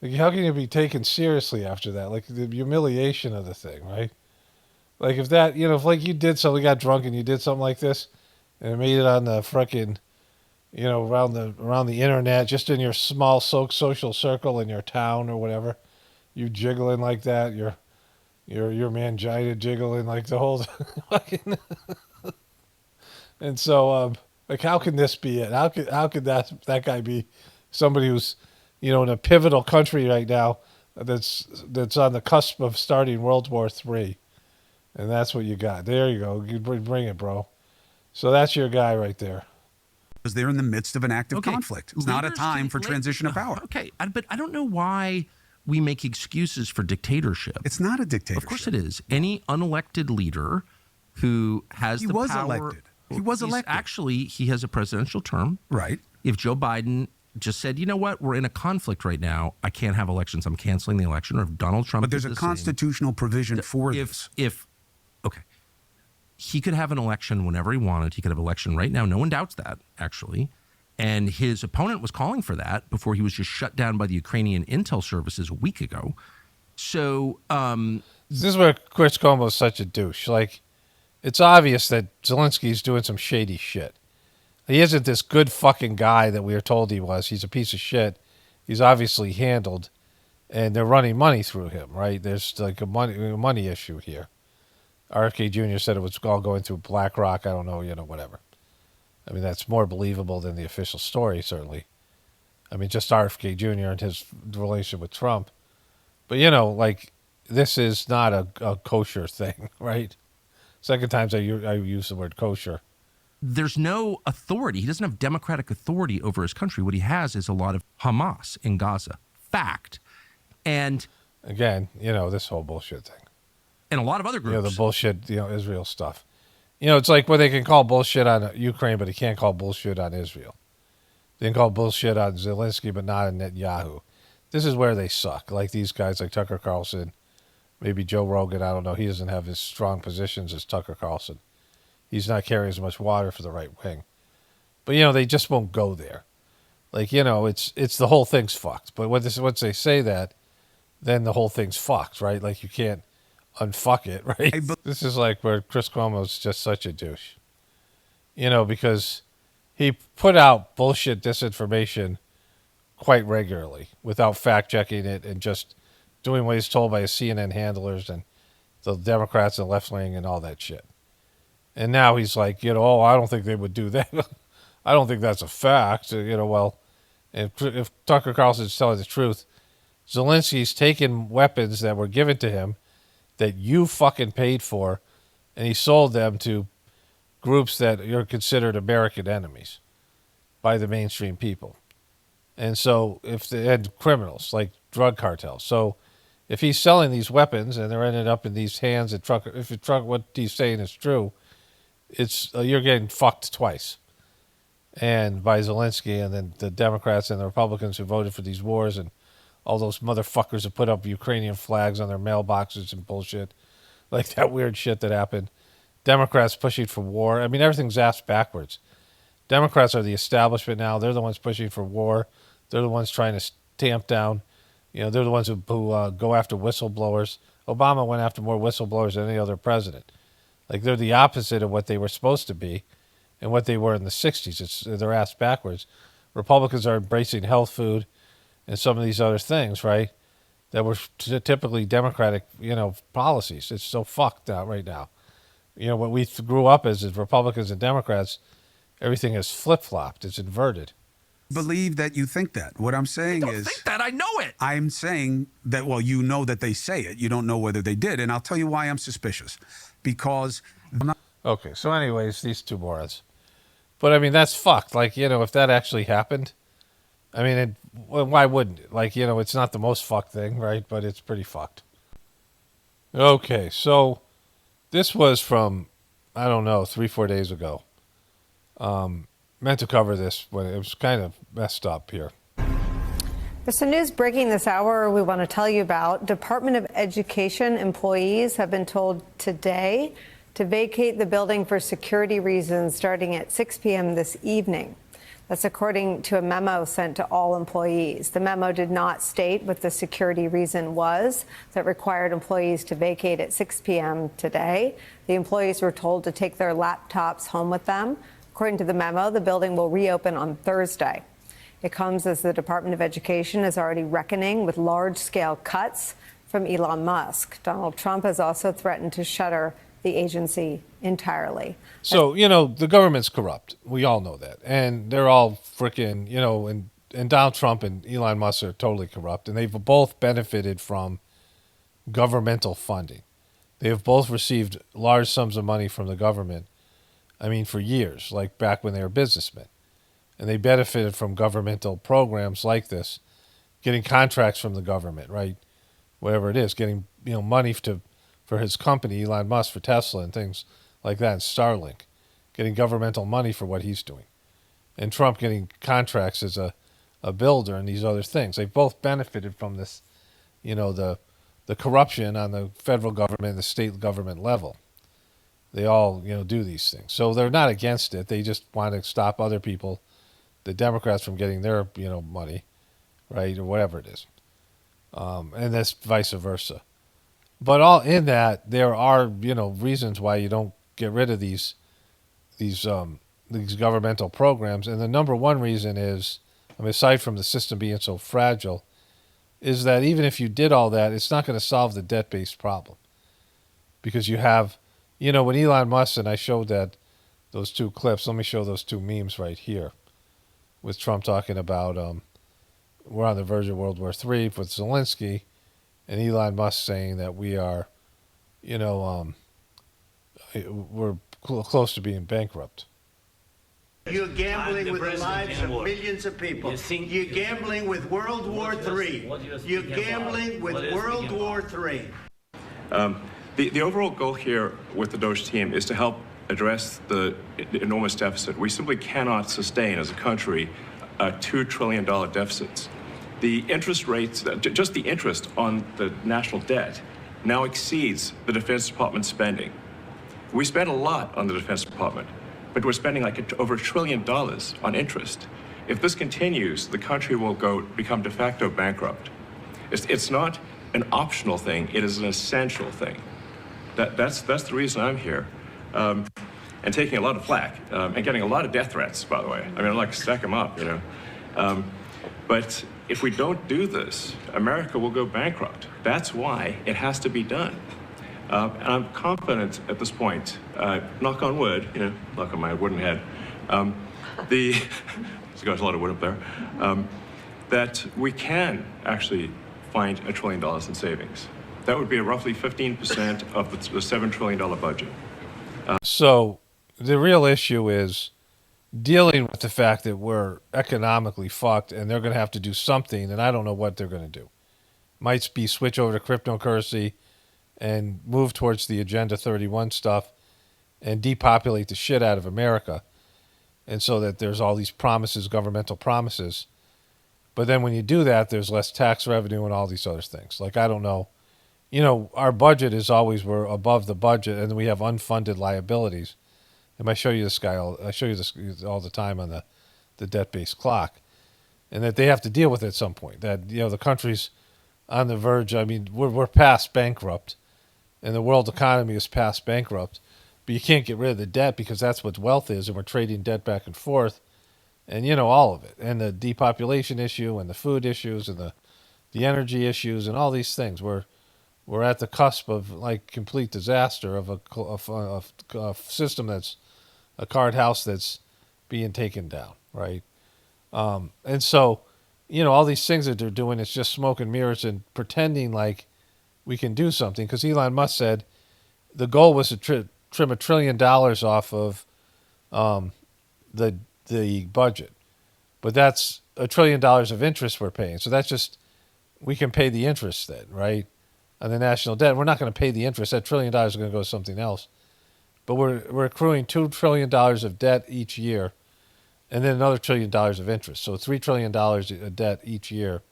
Like, how can you be taken seriously after that? Like, the humiliation of the thing, right? Like, if that, you know, if like you did something, got drunk and you did something like this, and it made it on the frickin', you know, around the internet, just in your small social circle in your town or whatever, you jiggling like that, your mangina jiggling like the whole fucking. And so, like, how can this be it? How could that guy be somebody who's, you know, in a pivotal country right now that's on the cusp of starting World War III, and that's what you got. There you go. You bring it, bro. So that's your guy right there. Because they're in the midst of an active conflict. It's not a time for transition of power. Okay, but I don't know why we make excuses for dictatorship. It's not a dictatorship. Of course it is. Any unelected leader who has the power... He was elected. He was elected. Actually, he has a presidential term. Right. If Joe Biden just said, you know what, we're in a conflict right now, I can't have elections, I'm canceling the election, or if Donald Trump... But there's a constitutional provision for this. Okay. He could have an election whenever he wanted. He could have an election right now. No one doubts that, actually. And his opponent was calling for that before he was just shut down by the Ukrainian intel services a week ago. So this is where Chris Cuomo is such a douche. Like, it's obvious that Zelensky's doing some shady shit. He isn't this good fucking guy that we were told he was. He's a piece of shit. He's obviously handled, and they're running money through him, right? There's like a money issue here. RFK Jr. said it was all going through BlackRock. I don't know, you know, whatever. I mean, that's more believable than the official story, certainly. I mean, just RFK Jr. and his relationship with Trump. But, you know, like, this is not a kosher thing, right? Second times I use the word kosher. There's no authority. He doesn't have democratic authority over his country. What he has is a lot of Hamas in Gaza. Fact. And again, you know, this whole bullshit thing. And a lot of other groups. You know, the bullshit, you know, Israel stuff. You know, it's like where they can call bullshit on Ukraine, but they can't call bullshit on Israel. They can call bullshit on Zelensky, but not on Netanyahu. This is where they suck. Like these guys like Tucker Carlson, maybe Joe Rogan, I don't know. He doesn't have as strong positions as Tucker Carlson. He's not carrying as much water for the right wing. But, you know, they just won't go there. Like, you know, it's the whole thing's fucked. But once they say that, then the whole thing's fucked, right? Like, you can't unfuck it, right? This is like where Chris Cuomo's just such a douche. You know, because he put out bullshit disinformation quite regularly without fact-checking it and just doing what he's told by his CNN handlers and the Democrats and left wing and all that shit. And now he's like, you know, oh, I don't think they would do that. I don't think that's a fact. You know, well, if Tucker Carlson's telling the truth, Zelensky's taken weapons that were given to him that you fucking paid for, and he sold them to groups that are considered American enemies by the mainstream people. And so if they had criminals like drug cartels. So if he's selling these weapons and they're ending up in these hands of truck, what he's saying is true, it's you're getting fucked twice. And by Zelensky and then the Democrats and the Republicans who voted for these wars and all those motherfuckers who put up Ukrainian flags on their mailboxes and bullshit. like that weird shit that happened. Democrats pushing for war. I mean, everything's ass backwards. Democrats are the establishment now. They're the ones pushing for war. They're the ones trying to tamp down. They're the ones who go after whistleblowers. Obama went after more whistleblowers than any other president. Like, they're the opposite of what they were supposed to be and what they were in the 60s. They're ass backwards. Republicans are embracing health food and some of these other things, right, that were typically Democratic, policies. It's so fucked out right now. What we grew up as Republicans and Democrats, everything is flip-flopped. It's inverted. Believe that you think that. What I'm saying is... think that. I know it. I'm saying that, well, you know that they say it. You don't know whether they did. And I'll tell you why I'm suspicious. Because... Okay, so anyways, these two morons. But, I mean, that's fucked. Like, if that actually happened, I mean, why wouldn't it? Like, it's not the most fucked thing, right? But it's pretty fucked. Okay, so this was from, I don't know, 3-4 days ago. Meant to cover this when it was kind of messed up here. There's some news breaking this hour we want to tell you about. Department of Education employees have been told today to vacate the building for security reasons starting at 6 p.m. this evening. That's according to a memo sent to all employees. The memo did not state what the security reason was that required employees to vacate at 6 p.m. today. The employees were told to take their laptops home with them. According to the memo, the building will reopen on Thursday. It comes as the Department of Education is already reckoning with large-scale cuts from Elon Musk. Donald Trump has also threatened to shutter the agency entirely. So, the government's corrupt. We all know that. And they're all freaking, and Donald Trump and Elon Musk are totally corrupt. And they've both benefited from governmental funding. They have both received large sums of money from the government, for years, like back when they were businessmen. And they benefited from governmental programs like this, getting contracts from the government, right? Whatever it is, getting, money for his company, Elon Musk, for Tesla and things like that, and Starlink, getting governmental money for what he's doing. And Trump getting contracts as a builder and these other things. They've both benefited from this, the corruption on the federal government and the state government level. They all, do these things. So they're not against it. They just want to stop other people, the Democrats, from getting their, money, right, or whatever it is. And that's vice versa. But all in that, there are, reasons why you don't get rid of these governmental programs. And the number one reason is, aside from the system being so fragile, is that even if you did all that, it's not going to solve the debt-based problem. Because you have, when Elon Musk, and I showed those two clips, let me show those two memes right here, with Trump talking about we're on the verge of World War III with Zelensky, and Elon Musk saying that we are, we're close to being bankrupt. You're gambling with the lives of millions of people. You're gambling with World War III. You're gambling with World War III. The overall goal here with the Doge team is to help address the enormous deficit. We simply cannot sustain, as a country, $2 trillion deficits. The interest rates, just the interest on the national debt, now exceeds the Defense Department spending. We spend a lot on the Defense Department, but we're spending over $1 trillion on interest. If this continues, the country will become de facto bankrupt. It's not an optional thing, it is an essential thing. That's the reason I'm here. And taking a lot of flack, and getting a lot of death threats, by the way. I'd like to stack them up, But if we don't do this, America will go bankrupt. That's why it has to be done. And I'm confident at this point, knock on wood, knock on my wooden head, there's got a lot of wood up there, that we can actually find $1 trillion in savings. That would be roughly 15% of the $7 trillion budget. So the real issue is dealing with the fact that we're economically fucked and they're going to have to do something, and I don't know what they're going to do. Might be switch over to cryptocurrency and move towards the Agenda 31 stuff and depopulate the shit out of America. And so that there's all these promises, governmental promises. But then when you do that, there's less tax revenue and all these other things. Like, I don't know, our budget is always we're above the budget, and we have unfunded liabilities. And I show you this guy. I show you this all the time on the debt-based clock, and that they have to deal with it at some point. That the country's on the verge. I mean, we're past bankrupt, and the world economy is past bankrupt. But you can't get rid of the debt because that's what wealth is, and we're trading debt back and forth, and all of it, and the depopulation issue, and the food issues, and the energy issues, and all these things. We're at the cusp of like complete disaster of a system that's a card house that's being taken down, right? And so, all these things that they're doing, it's just smoke and mirrors and pretending like we can do something. Because Elon Musk said the goal was to trim $1 trillion off of the budget, but that's $1 trillion of interest we're paying. So that's just we can pay the interest then, right? On the national debt, we're not going to pay the interest. That $1 trillion is going to go to something else. But we're accruing $2 trillion of debt each year, and then another $1 trillion of interest. So $3 trillion of debt each year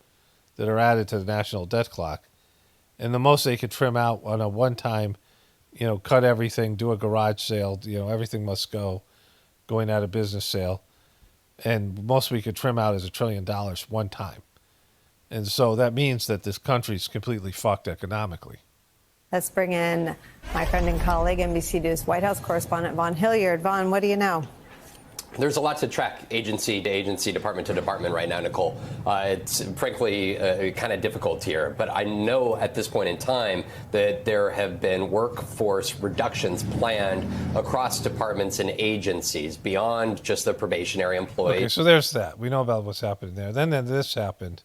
that are added to the national debt clock. And the most they could trim out on a one-time, cut everything, do a garage sale, everything must go, going out of business sale. And most we could trim out is $1 trillion one time. And so that means that this country's completely fucked economically. Let's bring in my friend and colleague, NBC News White House correspondent Vaughn Hilliard. Vaughn, what do you know? There's a lot to track agency to agency, department to department right now, Nicole. It's frankly kind of difficult here, but I know at this point in time that there have been workforce reductions planned across departments and agencies beyond just the probationary employees. Okay, so there's that. We know about what's happening there. Then this happened.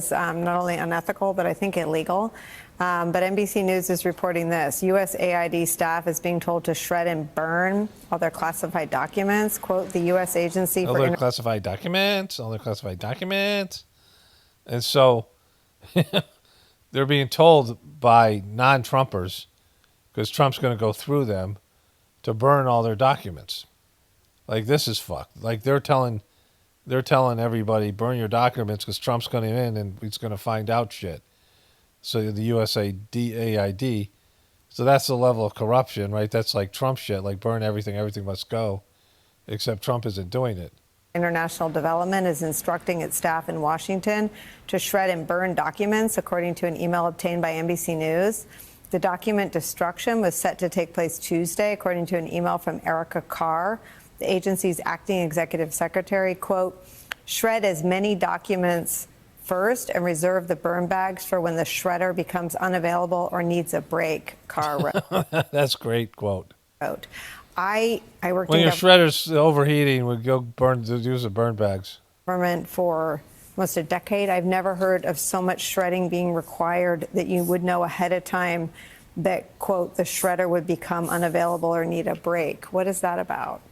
It's not only unethical, but I think illegal. But NBC News is reporting this. USAID staff is being told to shred and burn all their classified documents. Quote, the U.S. agency all for... their classified documents. And so they're being told by non-Trumpers, because Trump's going to go through them, to burn all their documents. Like, this is fucked. Like, they're telling everybody, burn your documents because Trump's going in and he's going to find out shit. So the USAID, so that's the level of corruption, right? That's like Trump shit, like burn everything must go, except Trump isn't doing it. International Development is instructing its staff in Washington to shred and burn documents, according to an email obtained by NBC News. The document destruction was set to take place Tuesday, according to an email from Erica Carr, the agency's acting executive secretary. Quote, shred as many documents first and reserve the burn bags for when the shredder becomes unavailable or needs a break, Carr wrote. That's a great quote. I worked when in your shredder's overheating, would go use the burn bags. Government for almost a decade. I've never heard of so much shredding being required that you would know ahead of time that, quote, the shredder would become unavailable or need a break. What is that about?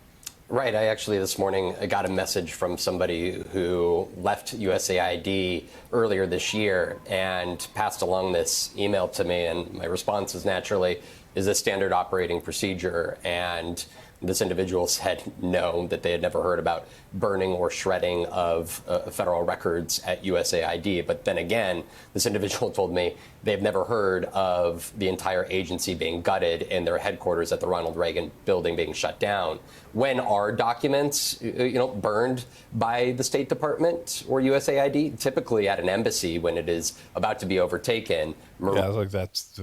Right. I actually this morning got a message from somebody who left USAID earlier this year and passed along this email to me. And my response is naturally, is this standard operating procedure? And this individual said no, that they had never heard about burning or shredding of federal records at USAID. But then again, this individual told me they've never heard of the entire agency being gutted and their headquarters at the Ronald Reagan building being shut down. When are documents, burned by the State Department or USAID? Typically at an embassy when it is about to be overtaken. Yeah, like that's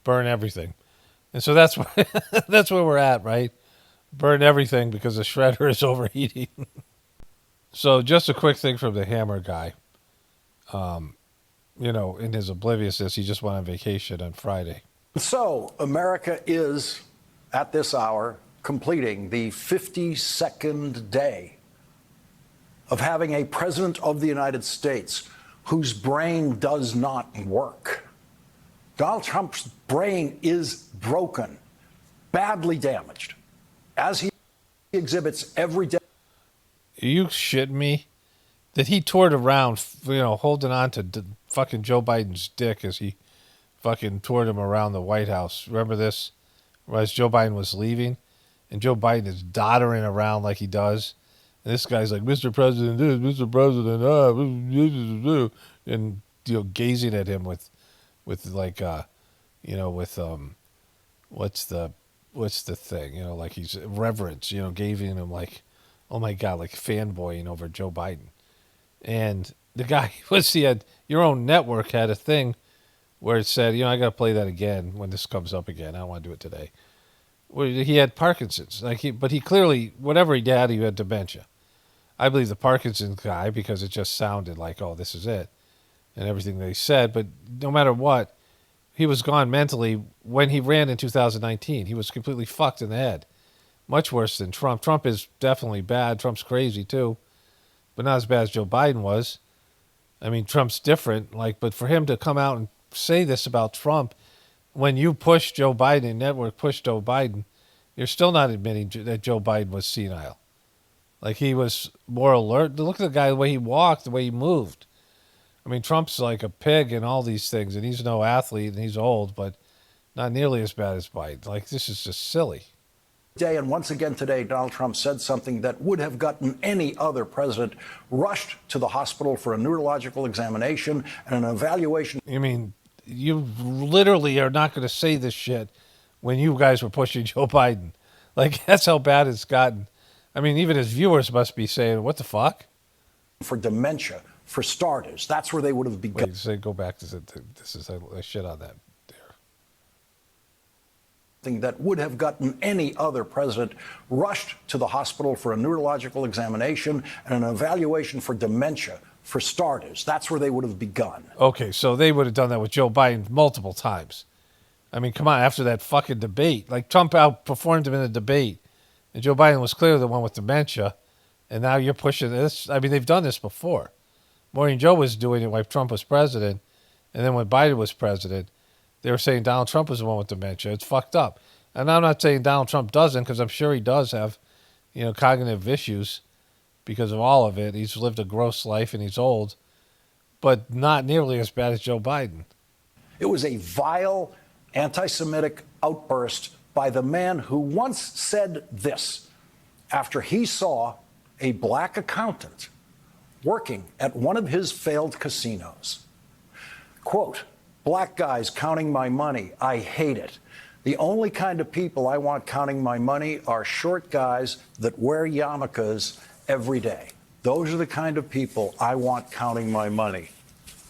burn everything. And so that's that's where we're at, right? Burn everything because the shredder is overheating. So just a quick thing from the Hammer guy. In his obliviousness, he just went on vacation on Friday. So America is, at this hour, completing the 52nd day of having a president of the United States whose brain does not work. Donald Trump's brain is broken, badly damaged, as he exhibits every day. Are you shitting me? That he toured around, holding on to fucking Joe Biden's dick as he fucking toured him around the White House. Remember this? As Joe Biden was leaving, and Joe Biden is doddering around like he does. And this guy's like, Mr. President, this, Mr. President, and gazing at him with like with what's the thing, like he's reverence, gazing him like, oh my God, like fanboying over Joe Biden. And the guy he had your own network had a thing where it said, I got to play that again when this comes up again. I don't want to do it today. Where he had Parkinson's, but he clearly, whatever he had dementia. I believe the Parkinson's guy because it just sounded like, oh, this is it, and everything they said. But no matter what, he was gone mentally when he ran in 2019. He was completely fucked in the head, much worse than Trump. Trump is definitely bad. Trump's crazy too, but not as bad as Joe Biden was. I mean, Trump's different. But for him to come out and say this about Trump, when you push Joe Biden, network pushed Joe Biden, you're still not admitting that Joe Biden was senile. Like, he was more alert. Look at the guy, the way he walked, the way he moved. I mean, Trump's like a pig and all these things, and he's no athlete, and he's old, but not nearly as bad as Biden. Like, this is just silly. And once again today, Donald Trump said something that would have gotten any other president rushed to the hospital for a neurological examination and an evaluation. I mean, you literally are not going to say this shit when you guys were pushing Joe Biden. Like, that's how bad it's gotten. I mean, even his viewers must be saying, what the fuck? For dementia, for starters. That's where they would have begun. Wait, go back to this is a shit on that. That would have gotten any other president rushed to the hospital for a neurological examination and an evaluation for dementia, for starters. That's where they would have begun. Okay, so they would have done that with Joe Biden multiple times. I mean, come on, after that fucking debate. Like, Trump outperformed him in a debate, and Joe Biden was clearly the one with dementia, and now you're pushing this. I mean, they've done this before. Maureen Joe was doing it while Trump was president, and then when Biden was president, they were saying Donald Trump was the one with dementia. It's fucked up. And I'm not saying Donald Trump doesn't, because I'm sure he does have, cognitive issues because of all of it. He's lived a gross life and he's old, but not nearly as bad as Joe Biden. It was a vile anti-Semitic outburst by the man who once said this after he saw a black accountant working at one of his failed casinos. Quote, "Black guys counting my money. I hate it. The only kind of people I want counting my money are short guys that wear yarmulkes every day. Those are the kind of people I want counting my money.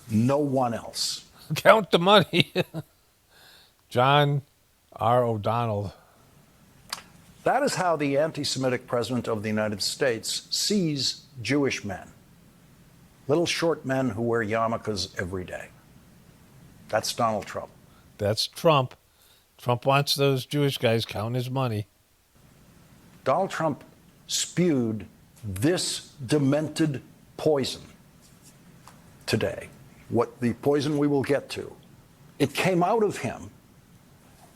No one else." Count the money. John R. O'Donnell. That is how the anti-Semitic president of the United States sees Jewish men. Little short men who wear yarmulkes every day. That's Donald Trump. That's Trump. Trump wants those Jewish guys counting his money. Donald Trump spewed this demented poison today. What the poison we will get to. It came out of him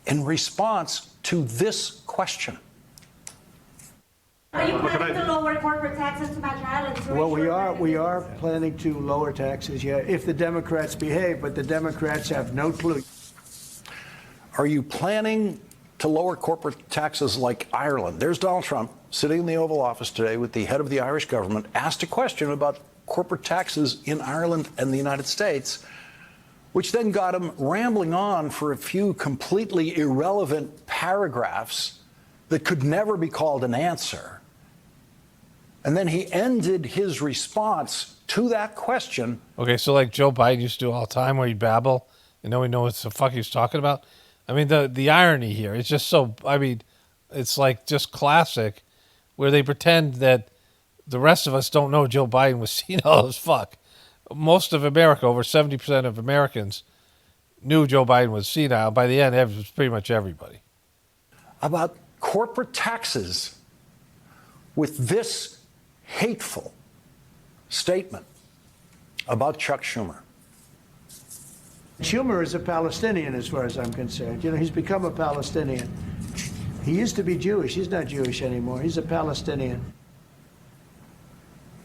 in response to this question. Are you planning to lower corporate taxes to match Ireland's? Well, we are planning to lower taxes, yeah, if the Democrats behave, but the Democrats have no clue. Are you planning to lower corporate taxes like Ireland? There's Donald Trump sitting in the Oval Office today with the head of the Irish government, asked a question about corporate taxes in Ireland and the United States, which then got him rambling on for a few completely irrelevant paragraphs that could never be called an answer. And then he ended his response to that question. Okay, so like Joe Biden used to do all the time where he'd babble and nobody knows what the fuck he's talking about. I mean, the irony here, it's just so, it's like just classic where they pretend that the rest of us don't know Joe Biden was senile as fuck. Most of America, over 70% of Americans, knew Joe Biden was senile. By the end, it was pretty much everybody. About corporate taxes with this hateful statement about Chuck Schumer. Schumer is a Palestinian as far as I'm concerned. He's become a Palestinian. He used to be Jewish. He's not Jewish anymore. He's a Palestinian.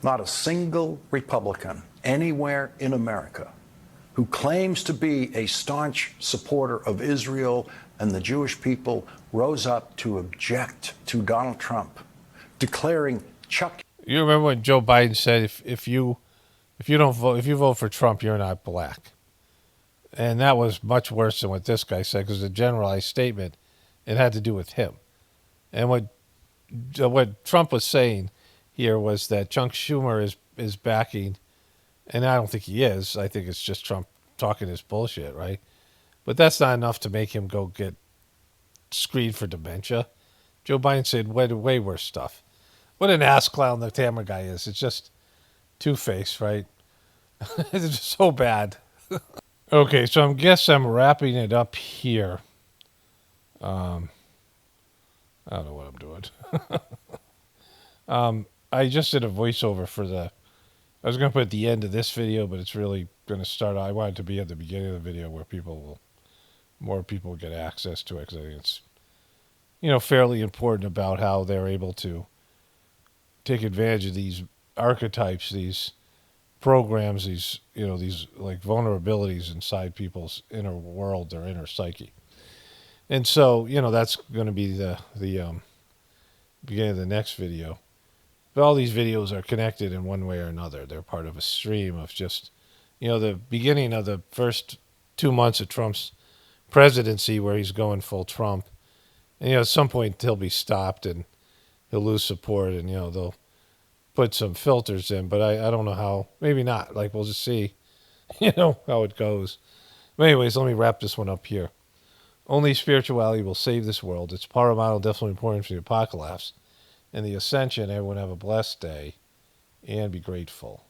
Not a single Republican anywhere in America who claims to be a staunch supporter of Israel and the Jewish people rose up to object to Donald Trump, declaring Chuck. You remember when Joe Biden said if you if you vote for Trump, you're not black. And that was much worse than what this guy said, because the generalized statement, it had to do with him. And what Trump was saying here was that Chuck Schumer is backing, and I don't think he is. I think it's just Trump talking his bullshit, right? But that's not enough to make him go get screened for dementia. Joe Biden said way worse stuff. What an ass clown the camera guy is. It's just two-faced, right? It's just so bad. Okay, so I'm wrapping it up here. I don't know what I'm doing. I just did a voiceover for I was going to put at the end of this video, but it's really going to start. I want it to be at the beginning of the video where more people will get access to it, because I think it's, fairly important about how they're able to take advantage of these archetypes, these programs, these like vulnerabilities inside people's inner world, their inner psyche. And so, that's going to be the beginning of the next video. But all these videos are connected in one way or another. They're part of a stream of just, the beginning of the first 2 months of Trump's presidency, where he's going full Trump. And, at some point he'll be stopped and he'll lose support, and, they'll put some filters in. But I don't know how. Maybe not. Like, we'll just see, how it goes. But anyways, let me wrap this one up here. Only spirituality will save this world. It's paramount, definitely important for the apocalypse and the ascension. Everyone have a blessed day and be grateful.